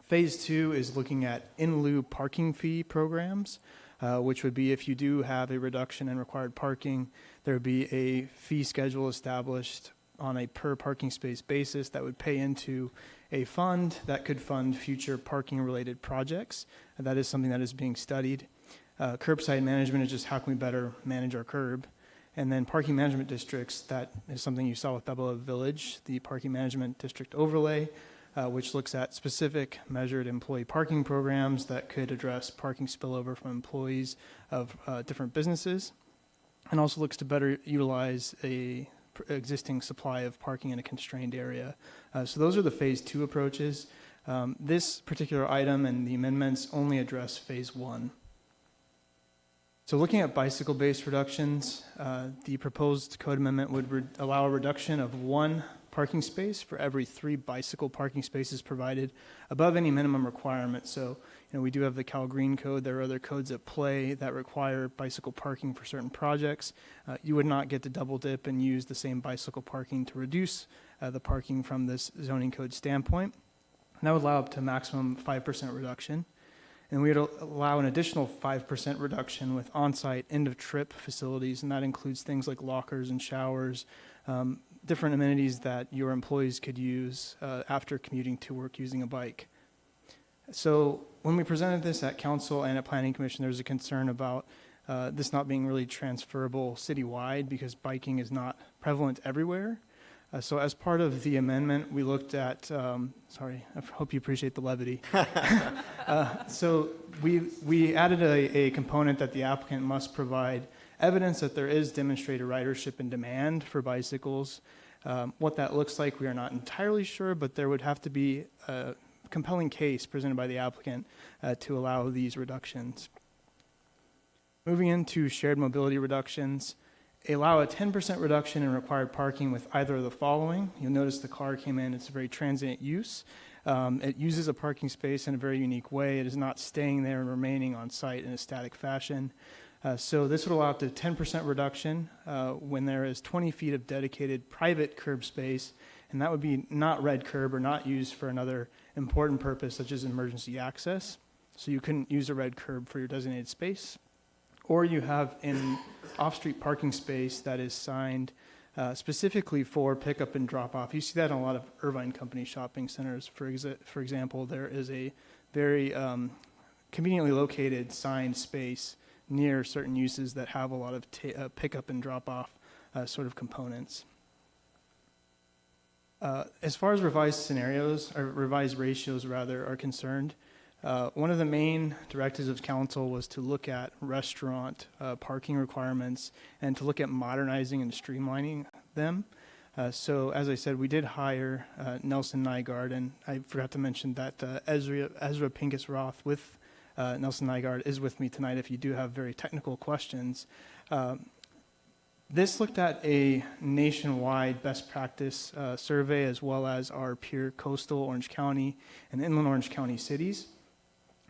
Phase two is looking at in-lieu parking fee programs, which would be if you do have a reduction in required parking, there would be a fee schedule established on a per parking space basis that would pay into a fund that could fund future parking-related projects. And that is something that is being studied. Curbside management is just how can we better manage our curb. And then parking management districts, that is something you saw with Balboa Village, the parking management district overlay, which looks at specific measured employee parking programs that could address parking spillover from employees of different businesses, and also looks to better utilize a existing supply of parking in a constrained area. So those are the phase 2 approaches. This particular item and the amendments only address phase 1. So looking at bicycle-based reductions, the proposed code amendment would allow a reduction of 1 parking space for every 3 bicycle parking spaces provided above any minimum requirement. So, we do have the Cal Green Code. There are other codes at play that require bicycle parking for certain projects. You would not get to double dip and use the same bicycle parking to reduce the parking from this zoning code standpoint. And that would allow up to maximum 5% reduction. And we would allow an additional 5% reduction with on-site end-of-trip facilities, and that includes things like lockers and showers, different amenities that your employees could use after commuting to work using a bike. So when we presented this at Council and at Planning Commission, there was a concern about this not being really transferable citywide because biking is not prevalent everywhere. So as part of the amendment, we looked at, sorry, I hope you appreciate the levity. So we added a component that the applicant must provide evidence that there is demonstrated ridership and demand for bicycles. What that looks like, we are not entirely sure, but there would have to be a compelling case presented by the applicant to allow these reductions. Moving into shared mobility reductions, allow a 10% reduction in required parking with either of the following. You'll notice the car came in, it's a very transient use. It uses a parking space in a very unique way. It is not staying there and remaining on site in a static fashion. So this would allow up to 10% reduction when there is 20 feet of dedicated private curb space, and that would be not red curb or not used for another important purpose such as emergency access. So you couldn't use a red curb for your designated space. Or you have an off-street parking space that is signed specifically for pickup and drop-off. You see that in a lot of Irvine Company shopping centers. For example, there is a very conveniently located signed space near certain uses that have a lot of pickup and drop-off sort of components. As far as revised scenarios, or revised ratios rather, are concerned, one of the main directives of council was to look at restaurant parking requirements and to look at modernizing and streamlining them. So as I said, we did hire Nelson Nygaard, and I forgot to mention that Ezra Pincus Roth with Nelson Nygaard is with me tonight if you do have very technical questions. This looked at a nationwide best practice survey as well as our peer coastal Orange County and inland Orange County cities.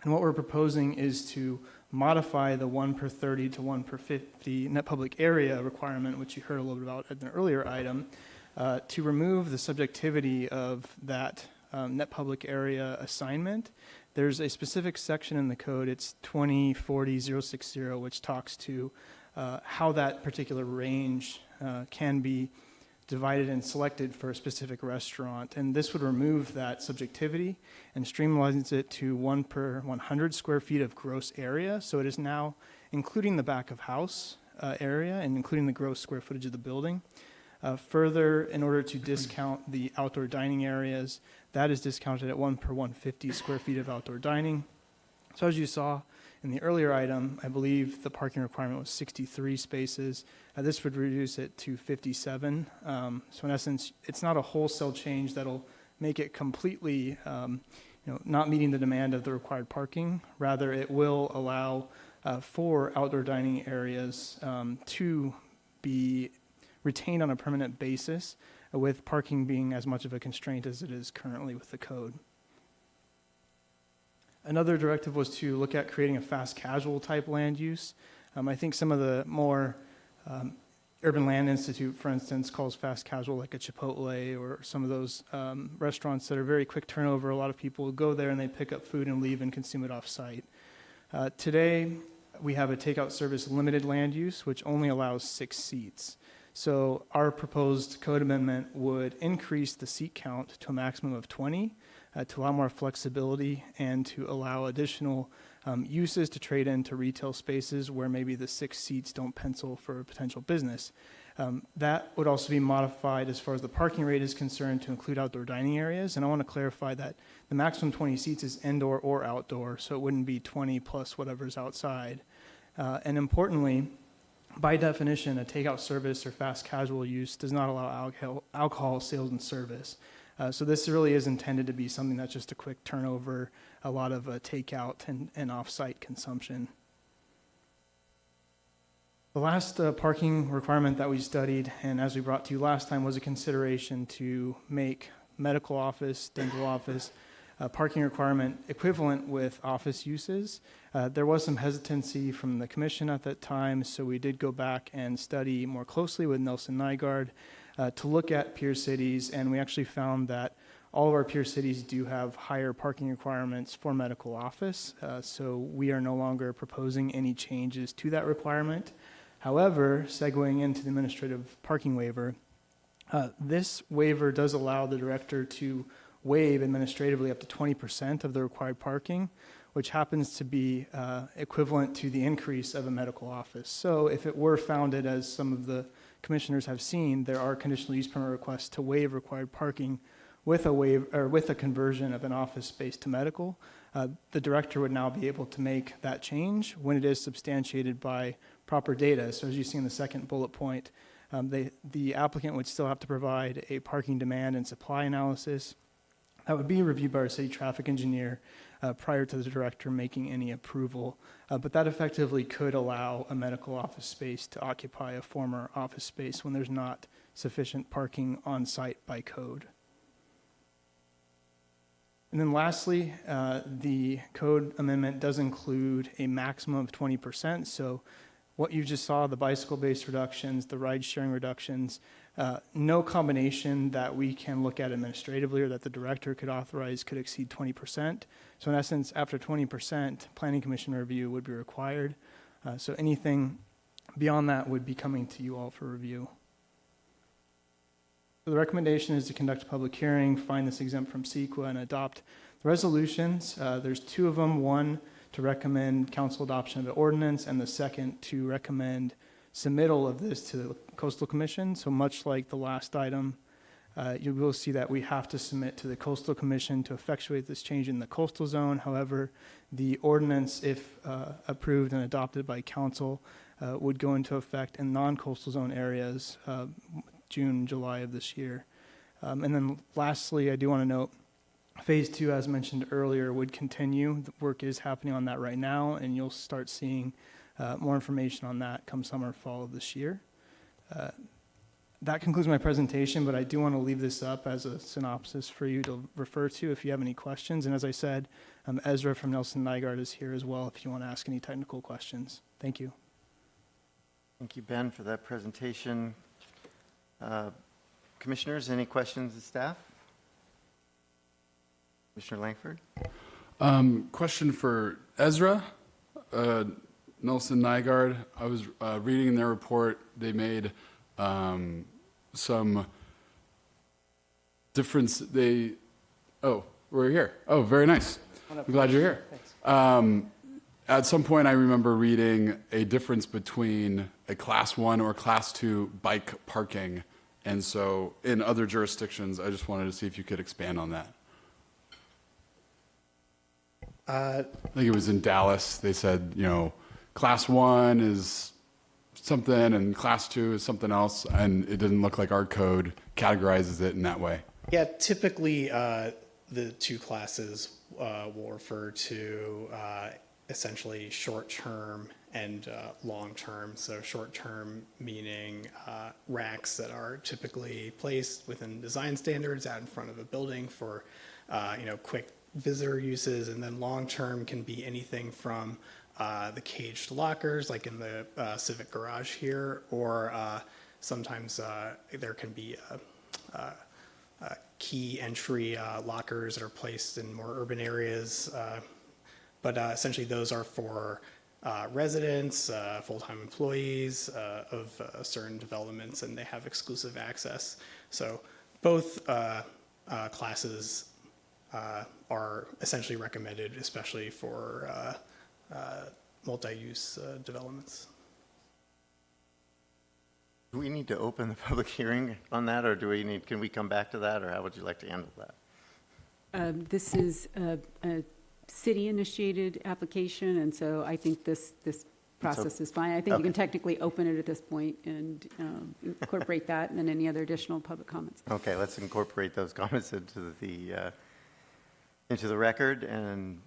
And what we're proposing is to modify the 1 per 30 to 1 per 50 net public area requirement, which you heard a little bit about in an earlier item, to remove the subjectivity of that net public area assignment. There's a specific section in the code, it's 2040-060, which talks to how that particular range can be divided and selected for a specific restaurant. And this would remove that subjectivity and streamlines it to 1 per 100 square feet of gross area. So it is now including the back of house area and including the gross square footage of the building. Further, in order to discount the outdoor dining areas, that is discounted at 1 per 150 square feet of outdoor dining. So as you saw in the earlier item, I believe the parking requirement was 63 spaces. This would reduce it to 57. So in essence, it's not a wholesale change that'll make it completely not meeting the demand of the required parking. Rather, it will allow for outdoor dining areas to be retained on a permanent basis, with parking being as much of a constraint as it is currently with the code. Another directive was to look at creating a fast casual type land use. I think some of the more Urban Land Institute, for instance, calls fast casual like a Chipotle or some of those restaurants that are very quick turnover. A lot of people go there and they pick up food and leave and consume it off site. Today, we have a takeout service limited land use, which only allows 6 seats. So our proposed code amendment would increase the seat count to a maximum of 20 to allow more flexibility and to allow additional uses to trade into retail spaces where maybe the 6 seats don't pencil for a potential business. That would also be modified as far as the parking rate is concerned to include outdoor dining areas. And I want to clarify that the maximum 20 seats is indoor or outdoor, so it wouldn't be 20 plus whatever's outside. And importantly, by definition, a takeout service or fast casual use does not allow alcohol sales and service. So this really is intended to be something that's just a quick turnover, a lot of takeout and off-site consumption. The last parking requirement that we studied, and as we brought to you last time, was a consideration to make medical office, dental office, parking requirement equivalent with office uses. There was some hesitancy from the commission at that time, so we did go back and study more closely with Nelson Nygaard to look at peer cities, and we actually found that all of our peer cities do have higher parking requirements for medical office, so we are no longer proposing any changes to that requirement. However, segueing into the administrative parking waiver, this waiver does allow the director to waive administratively up to 20% of the required parking, which happens to be equivalent to the increase of a medical office. So if it were founded, as some of the commissioners have seen, there are conditional use permit requests to waive required parking with a conversion of an office space to medical. The director would now be able to make that change when it is substantiated by proper data. So as you see in the second bullet point, the applicant would still have to provide a parking demand and supply analysis that would be reviewed by our city traffic engineer prior to the director making any approval. But that effectively could allow a medical office space to occupy a former office space when there's not sufficient parking on site by code. And then lastly, the code amendment does include a maximum of 20%. So what you just saw, the bicycle-based reductions, the ride-sharing reductions, no combination that we can look at administratively or that the director could authorize could exceed 20%. So in essence, after 20%, planning commission review would be required. So anything beyond that would be coming to you all for review. So the recommendation is to conduct a public hearing, find this exempt from CEQA, and adopt the resolutions. There's 2 of them. One, to recommend council adoption of the ordinance, and the second, to recommend submittal of this to the Coastal Commission. So much like the last item, you will see that we have to submit to the Coastal Commission to effectuate this change in the coastal zone. However, the ordinance, if approved and adopted by council, would go into effect in non-coastal zone areas June, July of this year. And then lastly, I do want to note, Phase 2, as mentioned earlier, would continue. The work is happening on that right now, and you'll start seeing more information on that come summer, fall of this year. That concludes my presentation, but I do want to leave this up as a synopsis for you to refer to if you have any questions. And as I said, Ezra from Nelson Nygaard is here as well if you want to ask any technical questions. Thank you. Thank you, Ben, for that presentation. Commissioners, any questions of staff? Commissioner Langford? Question for Ezra. Nelson Nygaard, I was reading in their report, they made some difference. We're here. Oh, very nice. I'm glad you're here. At some point, I remember reading a difference between a Class 1 or Class 2 bike parking. And so in other jurisdictions, I just wanted to see if you could expand on that. I think it was in Dallas. They said, Class 1 is something and Class 2 is something else, and it didn't look like our code categorizes it in that way. Yeah, typically the 2 classes will refer to essentially short-term and long-term. So short-term meaning racks that are typically placed within design standards out in front of a building for quick visitor uses, and then long-term can be anything from the caged lockers, like in the Civic Garage here, or sometimes there can be key entry lockers that are placed in more urban areas. But essentially those are for residents, full-time employees of certain developments, and they have exclusive access. So both classes are essentially recommended, especially for multi-use developments. Do we need to open the public hearing on that, or can we come back to that, or how would you like to handle that? This is a city-initiated application, and so I think this process is fine. I think you can technically open it at this point and incorporate that, and then any other additional public comments. Okay, let's incorporate those comments into the record. And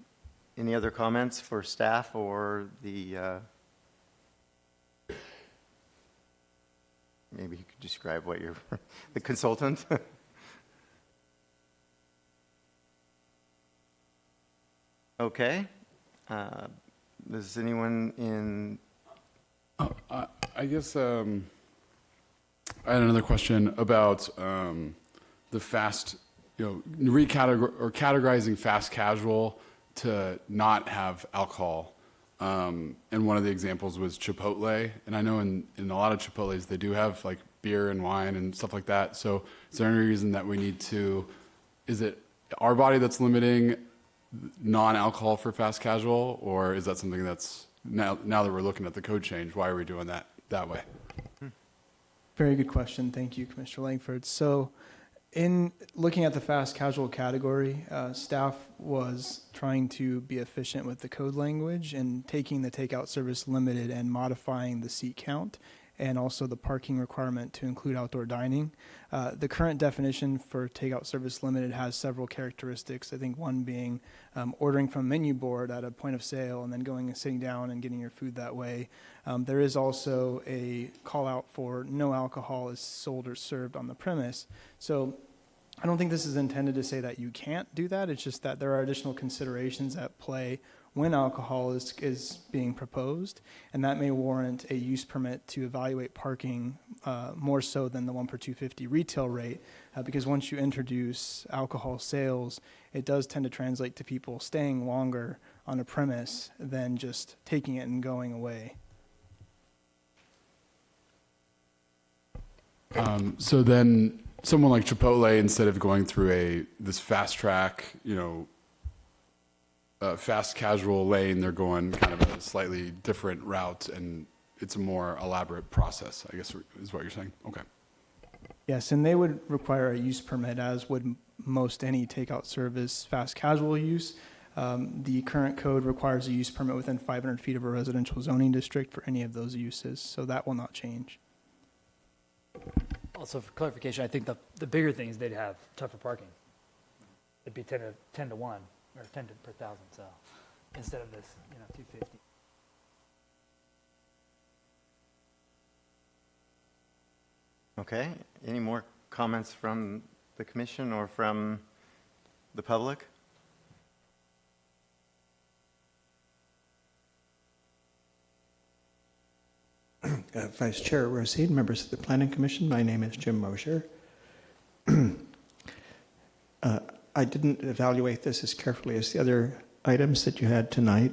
any other comments for staff or the? Maybe you could describe what you're, the consultant. Okay. Does anyone in? I guess I had another question about the fast, categorizing fast casual to not have alcohol. And one of the examples was Chipotle. And I know in a lot of Chipotles, they do have like beer and wine and stuff like that. So is there any reason that we need to, is it our body that's limiting non-alcohol for fast casual? Or is that something that's, now that we're looking at the code change, why are we doing that way? Very good question. Thank you, Commissioner Langford. So in looking at the fast casual category, staff was trying to be efficient with the code language and taking the takeout service limited and modifying the seat count and also the parking requirement to include outdoor dining. The current definition for takeout service limited has several characteristics. I think one being ordering from a menu board at a point of sale and then going and sitting down and getting your food that way. There is also a call out for no alcohol is sold or served on the premise. So I don't think this is intended to say that you can't do that. It's just that there are additional considerations at play when alcohol is being proposed, and that may warrant a use permit to evaluate parking more so than the 1 per 250 retail rate, because once you introduce alcohol sales, it does tend to translate to people staying longer on a premise than just taking it and going away. So then someone like Chipotle, instead of going through this fast track, fast casual lane, they're going kind of a slightly different route, and it's a more elaborate process, I guess is what you're saying. Okay. Yes, and they would require a use permit, as would most any takeout service fast casual use. The current code requires a use permit within 500 feet of a residential zoning district for any of those uses, so that will not change. Also, for clarification, I think the bigger thing is they'd have tougher parking. It'd be 10 to 1 or 10 per thousand, so instead of this, 250. Okay. Any more comments from the commission or from the public? Vice Chair Rosine, members of the Planning Commission, my name is Jim Mosher. I didn't evaluate this as carefully as the other items that you had tonight.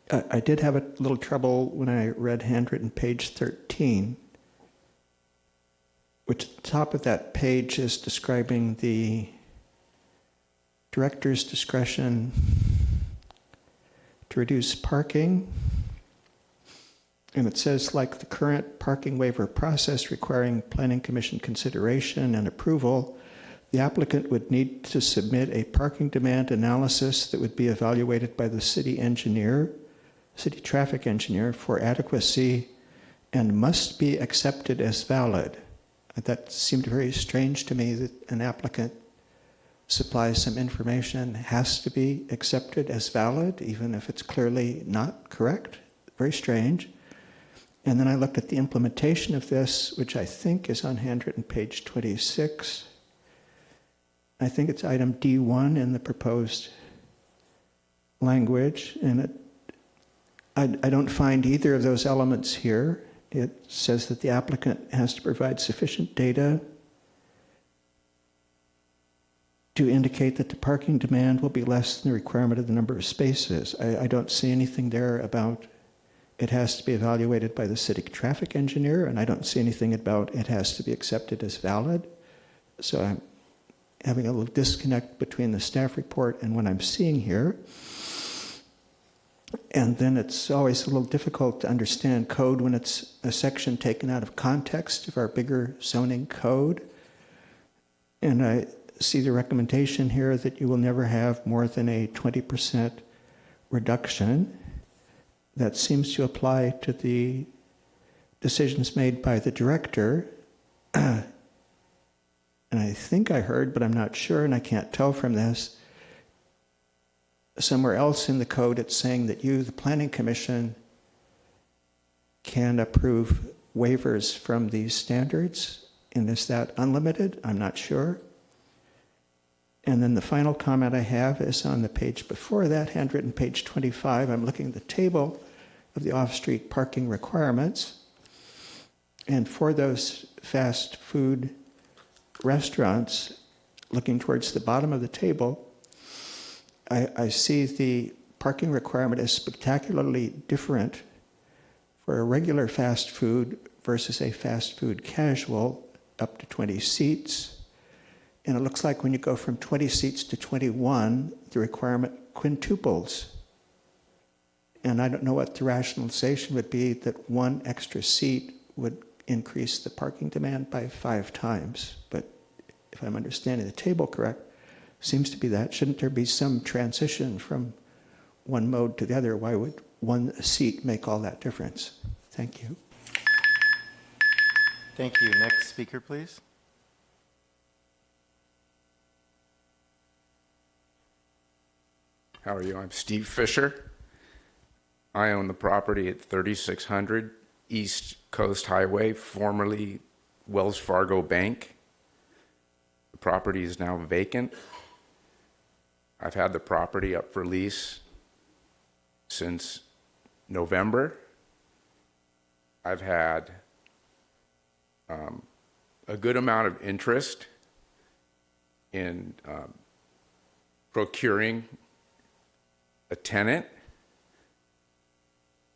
I did have a little trouble when I read handwritten page 13, which at the top of that page is describing the director's discretion to reduce parking. And it says, like the current parking waiver process requiring Planning Commission consideration and approval, the applicant would need to submit a parking demand analysis that would be evaluated by the city traffic engineer for adequacy and must be accepted as valid. That seemed very strange to me, that an applicant supplies some information, has to be accepted as valid, even if it's clearly not correct. Very strange. And then I looked at the implementation of this, which I think is on handwritten page 26. I think it's item D1 in the proposed language, and I don't find either of those elements here. It says that the applicant has to provide sufficient data to indicate that the parking demand will be less than the requirement of the number of spaces. I don't see anything there about it has to be evaluated by the city traffic engineer, and I don't see anything about it has to be accepted as valid. So I'm having a little disconnect between the staff report and what I'm seeing here. And then it's always a little difficult to understand code when it's a section taken out of context of our bigger zoning code. And I see the recommendation here that you will never have more than a 20% reduction. That seems to apply to the decisions made by the director. And I think I heard, but I'm not sure, and I can't tell from this, somewhere else in the code it's saying that you, the Planning Commission, can approve waivers from these standards. And is that unlimited? I'm not sure. And then the final comment I have is on the page before that, handwritten page 25. I'm looking at the table of the off-street parking requirements. And for those fast food restaurants, looking towards the bottom of the table, I see the parking requirement is spectacularly different for a regular fast food versus a fast food casual, up to 20 seats. And it looks like when you go from 20 seats to 21, the requirement quintuples. And I don't know what the rationalization would be that one extra seat would increase the parking demand by 5 times. But if I'm understanding the table correct, seems to be that. Shouldn't there be some transition from one mode to the other? Why would one seat make all that difference? Thank you. Thank you. Next speaker, please. How are you? I'm Steve Fisher. I own the property at 3600 East Coast Highway, formerly Wells Fargo Bank. The property is now vacant. I've had the property up for lease since November. I've had a good amount of interest in procuring a tenant,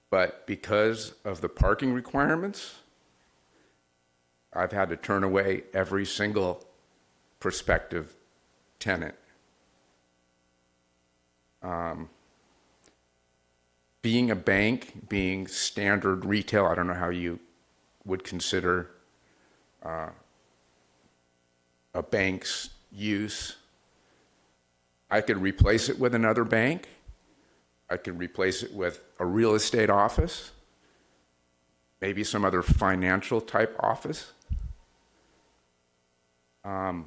but because of the parking requirements, I've had to turn away every single prospective tenant. Being a bank, being standard retail, I don't know how you would consider a bank's use. I could replace it with another bank. I could replace it with a real estate office, maybe some other financial type office. But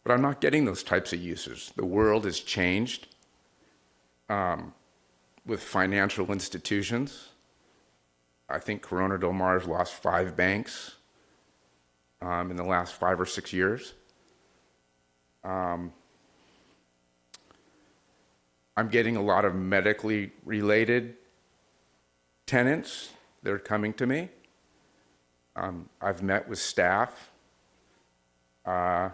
I'm not getting those types of uses. The world has changed with financial institutions. I think Corona Del Mar's lost 5 banks in the last 5 or 6 years. I'm getting a lot of medically related tenants that are coming to me. I've met with staff. I'm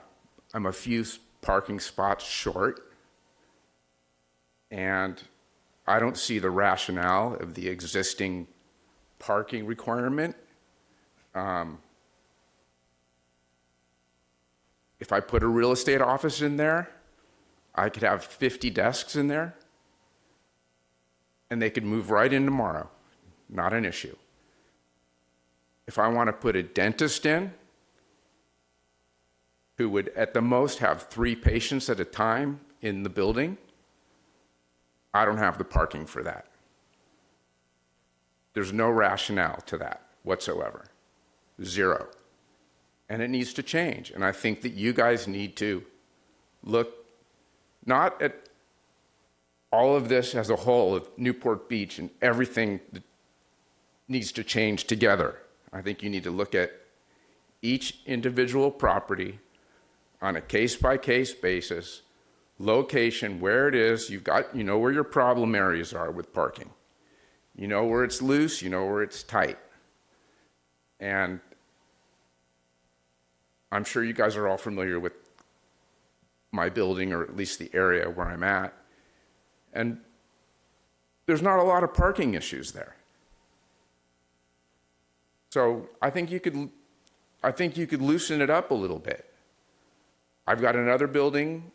a few parking spots short, and I don't see the rationale of the existing parking requirement. If I put a real estate office in there, I could have 50 desks in there, and they could move right in tomorrow. Not an issue. If I want to put a dentist in, who would at the most have 3 patients at a time in the building, I don't have the parking for that. There's no rationale to that whatsoever. 0. And it needs to change. And I think that you guys need to look not at all of this as a whole of Newport Beach and everything that needs to change together. I think you need to look at each individual property on a case-by-case basis, location, where it is. You know where your problem areas are with parking. You know where it's loose, you know where it's tight. And I'm sure you guys are all familiar with my building, or at least the area where I'm at. And there's not a lot of parking issues there. So I think you could loosen it up a little bit. I've got another building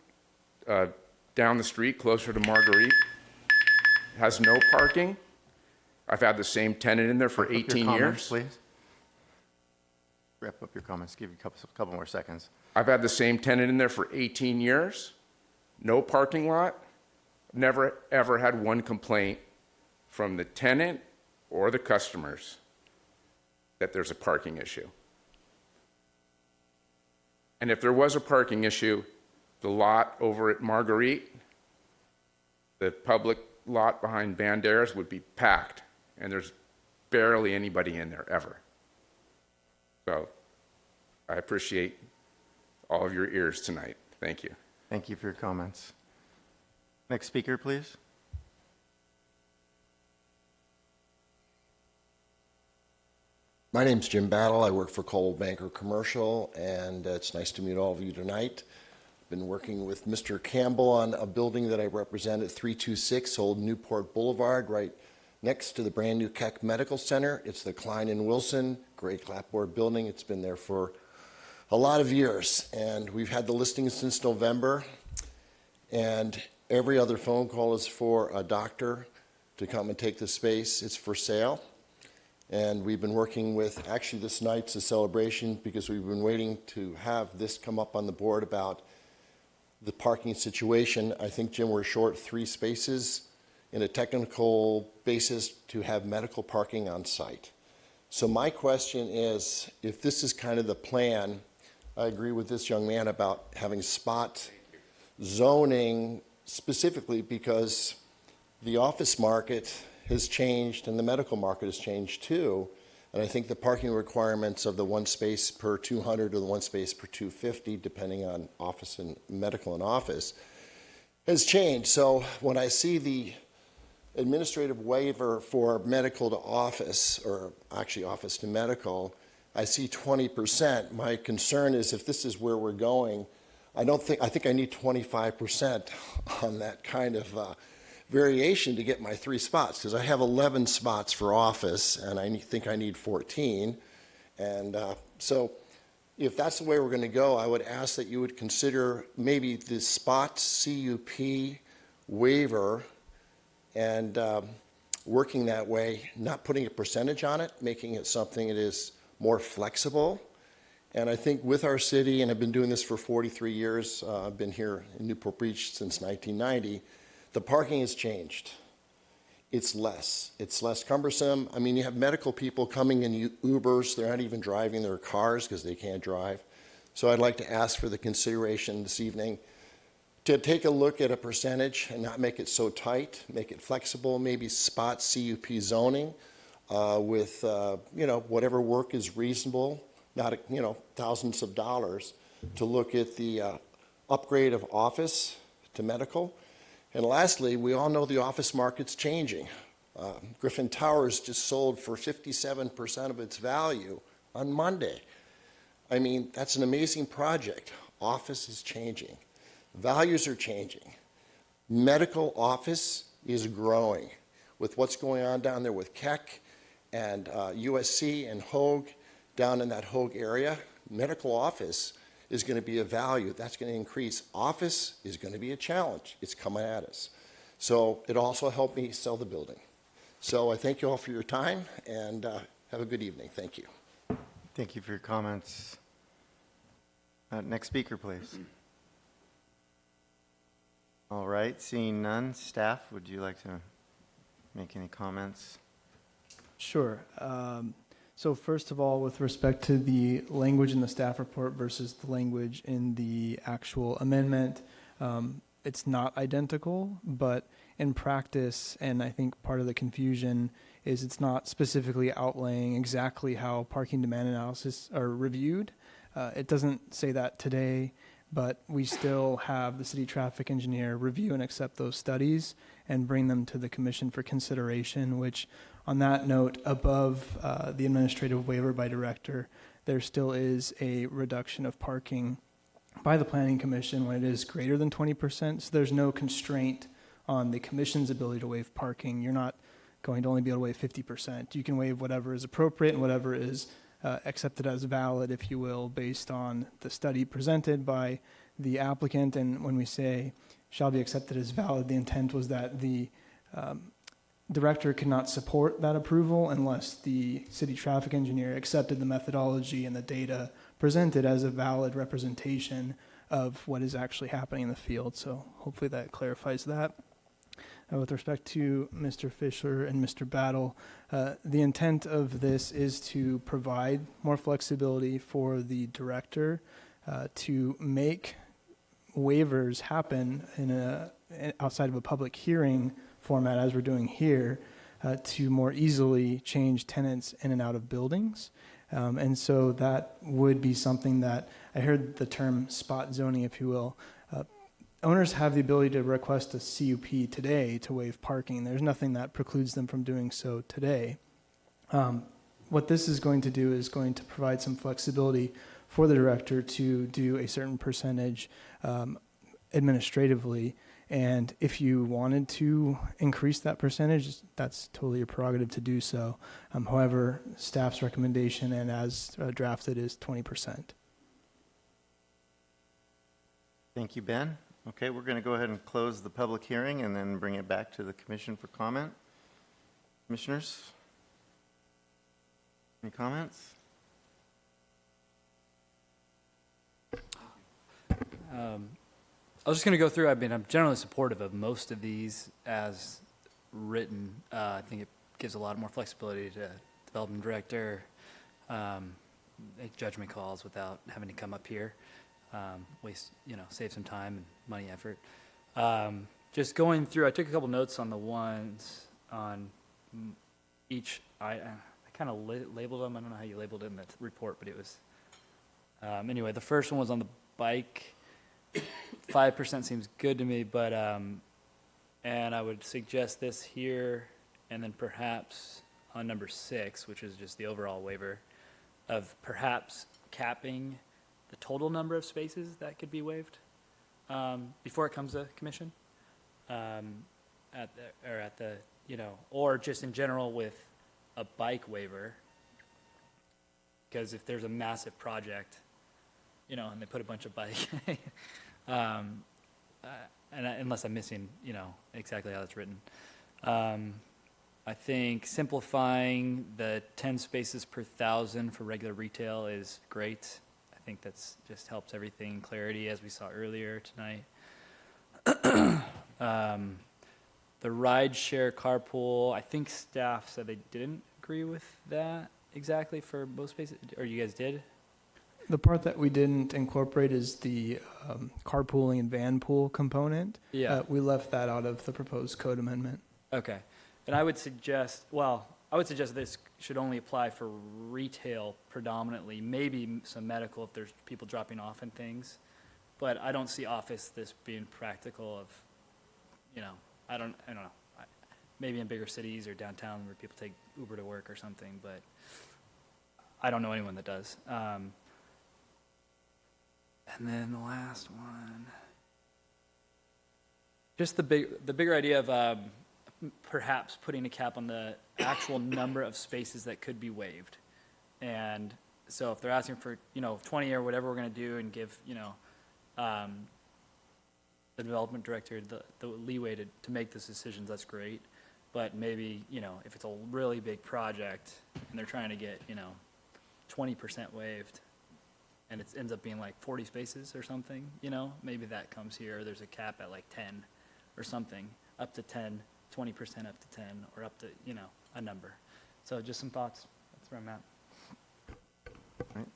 down the street closer to Marguerite, has no parking. I've had the same tenant in there for 18 years. Please. Wrap up your comments. Give you a couple more seconds. I've had the same tenant in there for 18 years. No parking lot. Never, ever had one complaint from the tenant or the customers that there's a parking issue. And if there was a parking issue, the lot over at Marguerite, the public lot behind Banderas, would be packed, and there's barely anybody in there ever. So I appreciate all of your ears tonight. Thank you. Thank you for your comments. Next speaker, please. My name's Jim Battle. I work for Coldwell Banker Commercial, and it's nice to meet all of you tonight. I've been working with Mr. Campbell on a building that I represent at 326 Old Newport Boulevard, right next to the brand new Keck Medical Center. It's the Klein and Wilson gray clapboard building. It's been there for a lot of years, and we've had the listing since November, and every other phone call is for a doctor to come and take the space. It's for sale. And we've been working with, actually this night's a celebration because we've been waiting to have this come up on the board about the parking situation. I think, Jim, we're short 3 spaces in a technical basis to have medical parking on site. So my question is, if this is kind of the plan, I agree with this young man about having spot zoning specifically because the office market has changed and the medical market has changed too. And I think the parking requirements of the 1 space per 200 or the 1 space per 250, depending on office and medical and office, has changed. So when I see the administrative waiver for medical to office, or actually office to medical, I see 20%. My concern is if this is where we're going, I think I need 25% on that kind of variation to get my 3 spots, because I have 11 spots for office and I think I need 14. And so if that's the way we're going to go, I would ask that you would consider maybe the spot CUP waiver and working that way, not putting a percentage on it, making it something that is more flexible. And I think with our city, and I've been doing this for 43 years, I've been here in Newport Beach since 1990, the parking has changed. It's less cumbersome. I mean, you have medical people coming in Ubers. They're not even driving their cars because they can't drive. So I'd like to ask for the consideration this evening to take a look at a percentage and not make it so tight, make it flexible, maybe spot CUP zoning with, whatever work is reasonable, not, thousands of dollars, to look at the upgrade of office to medical. And lastly, we all know the office market's changing. Griffin Towers just sold for 57% of its value on Monday. I mean, that's an amazing project. Office is changing. Values are changing. Medical office is growing. With what's going on down there with Keck and USC and Hoag, down in that Hoag area, medical office is going to be a value. That's going to increase. Office is going to be a challenge. It's coming at us. So it also helped me sell the building. So I thank you all for your time, and have a good evening. Thank you. Thank you for your comments. Next speaker, please. All right, seeing none. Staff, would you like to make any comments? Sure. So first of all, with respect to the language in the staff report versus the language in the actual amendment, it's not identical, but in practice, and I think part of the confusion is it's not specifically outlaying exactly how parking demand analysis are reviewed. It doesn't say that today, but we still have the city traffic engineer review and accept those studies and bring them to the commission for consideration, which on that note, above the administrative waiver by director, there still is a reduction of parking by the Planning Commission when it is greater than 20%. So there's no constraint on the commission's ability to waive parking. You're not going to only be able to waive 50%. You can waive whatever is appropriate and whatever is accepted as valid, if you will, based on the study presented by the applicant. And when we say shall be accepted as valid, the intent was that the director cannot support that approval unless the city traffic engineer accepted the methodology and the data presented as a valid representation of what is actually happening in the field. So hopefully that clarifies that. With respect to Mr. Fisher and Mr. Battle, the intent of this is to provide more flexibility for the director to make waivers happen outside of a public hearing format, as we're doing here, to more easily change tenants in and out of buildings. And so that would be something that, I heard the term spot zoning, if you will. Owners have the ability to request a CUP today to waive parking. There's nothing that precludes them from doing so today. What this is going to do is going to provide some flexibility for the director to do a certain percentage administratively. And if you wanted to increase that percentage, that's totally your prerogative to do so. However, staff's recommendation and as drafted is 20%. Thank you, Ben. Okay, we're going to go ahead and close the public hearing and then bring it back to the commission for comment. Commissioners, any comments? I was just going to go through. I'm generally supportive of most of these as written. I think it gives a lot more flexibility to development director, make judgment calls without having to come up here, save some time and money, effort. Just going through, I took a couple notes on the ones on each. I kind of labeled them. I don't know how you labeled it in the report, but it was anyway. The first one was on the bike. 5% seems good to me, but and I would suggest this here, and then perhaps on number 6, which is just the overall waiver, of perhaps capping the total number of spaces that could be waived before it comes to commission, or just in general with a bike waiver, because if there's a massive project, and they put a bunch of bike. Unless I'm missing, exactly how that's written. I think simplifying the 10 spaces per 1,000 for regular retail is great. I think that's just helps everything clarity, as we saw earlier tonight. The ride share carpool, I think staff said they didn't agree with that exactly for most spaces, or you guys did? The part that we didn't incorporate is the carpooling and van pool component. Yeah. We left that out of the proposed code amendment. Okay. And I would suggest this should only apply for retail predominantly, maybe some medical if there's people dropping off and things. But I don't see office this being practical of, I don't know. Maybe in bigger cities or downtown where people take Uber to work or something, but I don't know anyone that does. And then the last one, just the bigger idea of perhaps putting a cap on the actual number of spaces that could be waived. And so if they're asking for 20 or whatever we're going to do, and give the development director the leeway to make those decisions, that's great. But maybe if it's a really big project and they're trying to get 20% waived, and it ends up being like 40 spaces or something, maybe that comes here. There's a cap at like 10 or something, up to 10, 20% up to 10, or up to, a number. So just some thoughts. That's where I'm at. All right.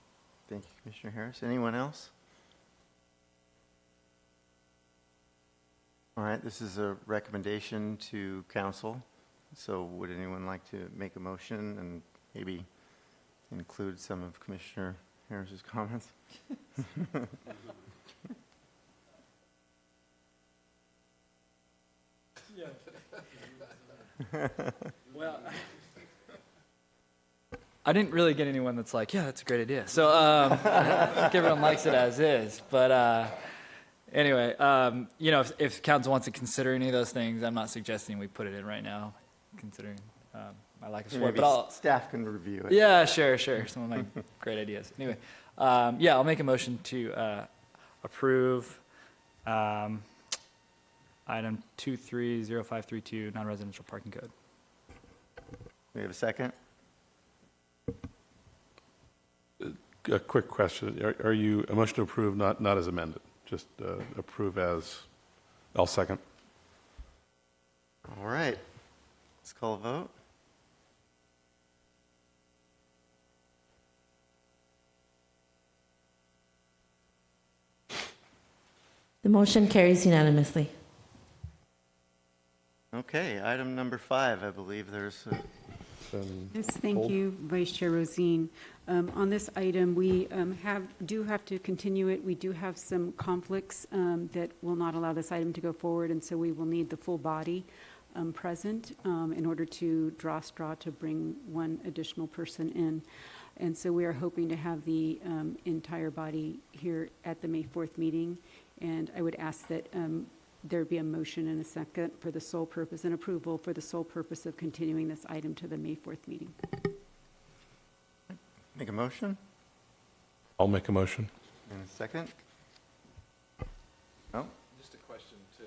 Thank you, Commissioner Harris. Anyone else? All right, this is a recommendation to council. So would anyone like to make a motion and maybe include some of Commissioner Harris's comments? Well, I didn't really get anyone that's like, yeah, that's a great idea. So I think everyone likes it as is. But anyway, if council wants to consider any of those things, I'm not suggesting we put it in right now, considering my lack of support. Maybe But staff can review it. Yeah, sure. Some of my great ideas. Anyway, I'll make a motion to approve item 230532, non-residential parking code. We have a second? A quick question. Are you, a motion to approve not as amended, just approve as, I'll second. All right. Let's call a vote. The motion carries unanimously. Okay, item number 5, I believe there's Yes, thank hold. you, Vice Chair Rosine. On this item, we do have to continue it. We do have some conflicts that will not allow this item to go forward, and so we will need the full body present in order to draw straw to bring one additional person in. And so we are hoping to have the entire body here at the May 4th meeting. And I would ask that there be a motion and a second for the sole purpose and approval for the sole purpose of continuing this item to the May 4th meeting. Make a motion? I'll make a motion. And a second? No? Just a question to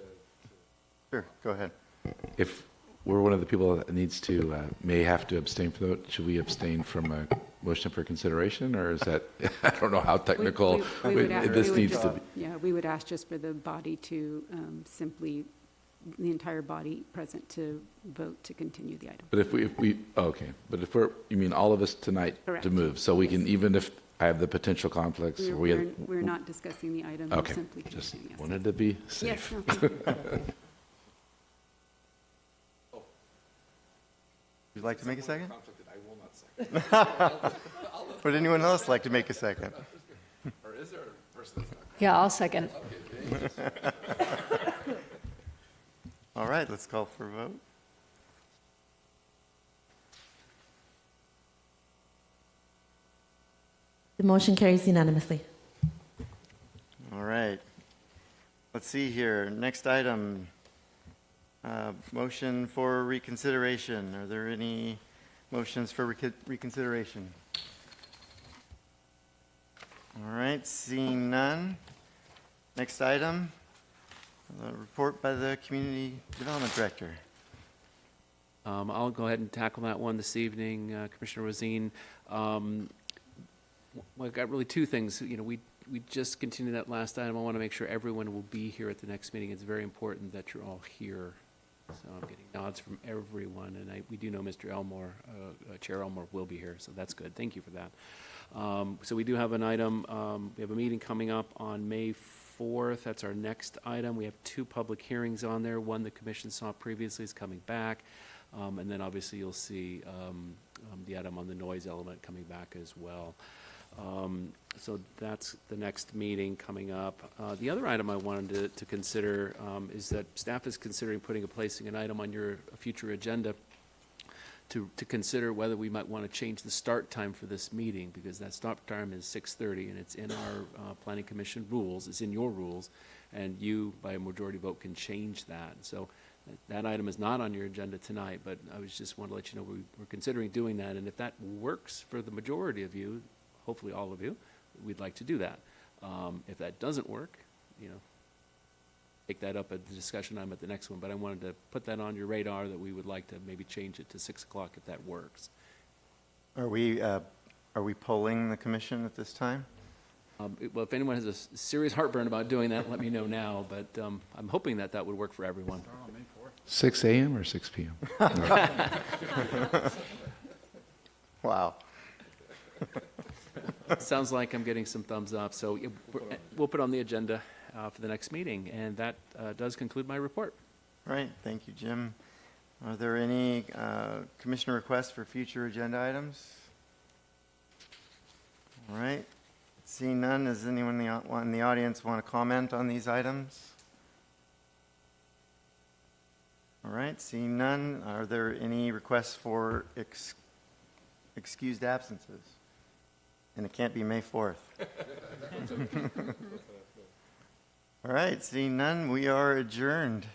Sure, go ahead. if we're one of the people that needs to, may have to abstain from the vote, should we abstain from a motion for consideration, or is that, I don't know how technical this needs to be? Yeah, we would ask just for the body to simply, the entire body present to vote to continue the item. But if you mean all of us tonight Correct. to move, so we can, even if I have the potential conflicts, We're not discussing the item, we're okay, simply just continuing. Yes. wanted to be Yes, safe. no, thank you. Would you like to make a second? Would anyone else like to make a second? Or is there a person that's not? Yeah, I'll second. All right, let's call for a vote. The motion carries unanimously. All right. Let's see here. Next item, motion for reconsideration. Are there any motions for reconsideration? All right, seeing none. Next item, the report by the Community Development Director. I'll go ahead and tackle that one this evening, Commissioner Rosine. Well, I've got really two things. You know, we just continued that last item. I want to make sure everyone will be here at the next meeting. It's very important that you're all here. So I'm getting nods from everyone, and we do know Mr. Elmore, Chair Elmore will be here, so that's good. Thank you for that. So we do have an item. We have a meeting coming up on May 4th. That's our next item. We have 2 public hearings on there. One the commission saw previously is coming back. And then obviously you'll see the item on the noise element coming back as well. So that's the next meeting coming up. The other item I wanted to consider is that staff is considering placing an item on your future agenda to consider whether we might want to change the start time for this meeting, because that start time is 6:30 and it's in our Planning Commission rules, it's in your rules, and you, by a majority vote, can change that. So that item is not on your agenda tonight, but I just want to let you know we're considering doing that, and if that works for the majority of you, hopefully all of you, we'd like to do that. If that doesn't work, take that up at the discussion item at the next one, but I wanted to put that on your radar that we would like to maybe change it to 6 o'clock if that works. Are we polling the commission at this time? Well, if anyone has a serious heartburn about doing that, let me know now, but I'm hoping that would work for everyone. 6 a.m. or 6 p.m.? Wow. Sounds like I'm getting some thumbs up, so we'll put on the agenda for the next meeting, and that does conclude my report. All right, thank you, Jim. Are there any commissioner requests for future agenda items? All right, seeing none, does anyone in the audience want to comment on these items? All right, seeing none, are there any requests for excused absences. And it can't be May 4th. All right, seeing none, we are adjourned.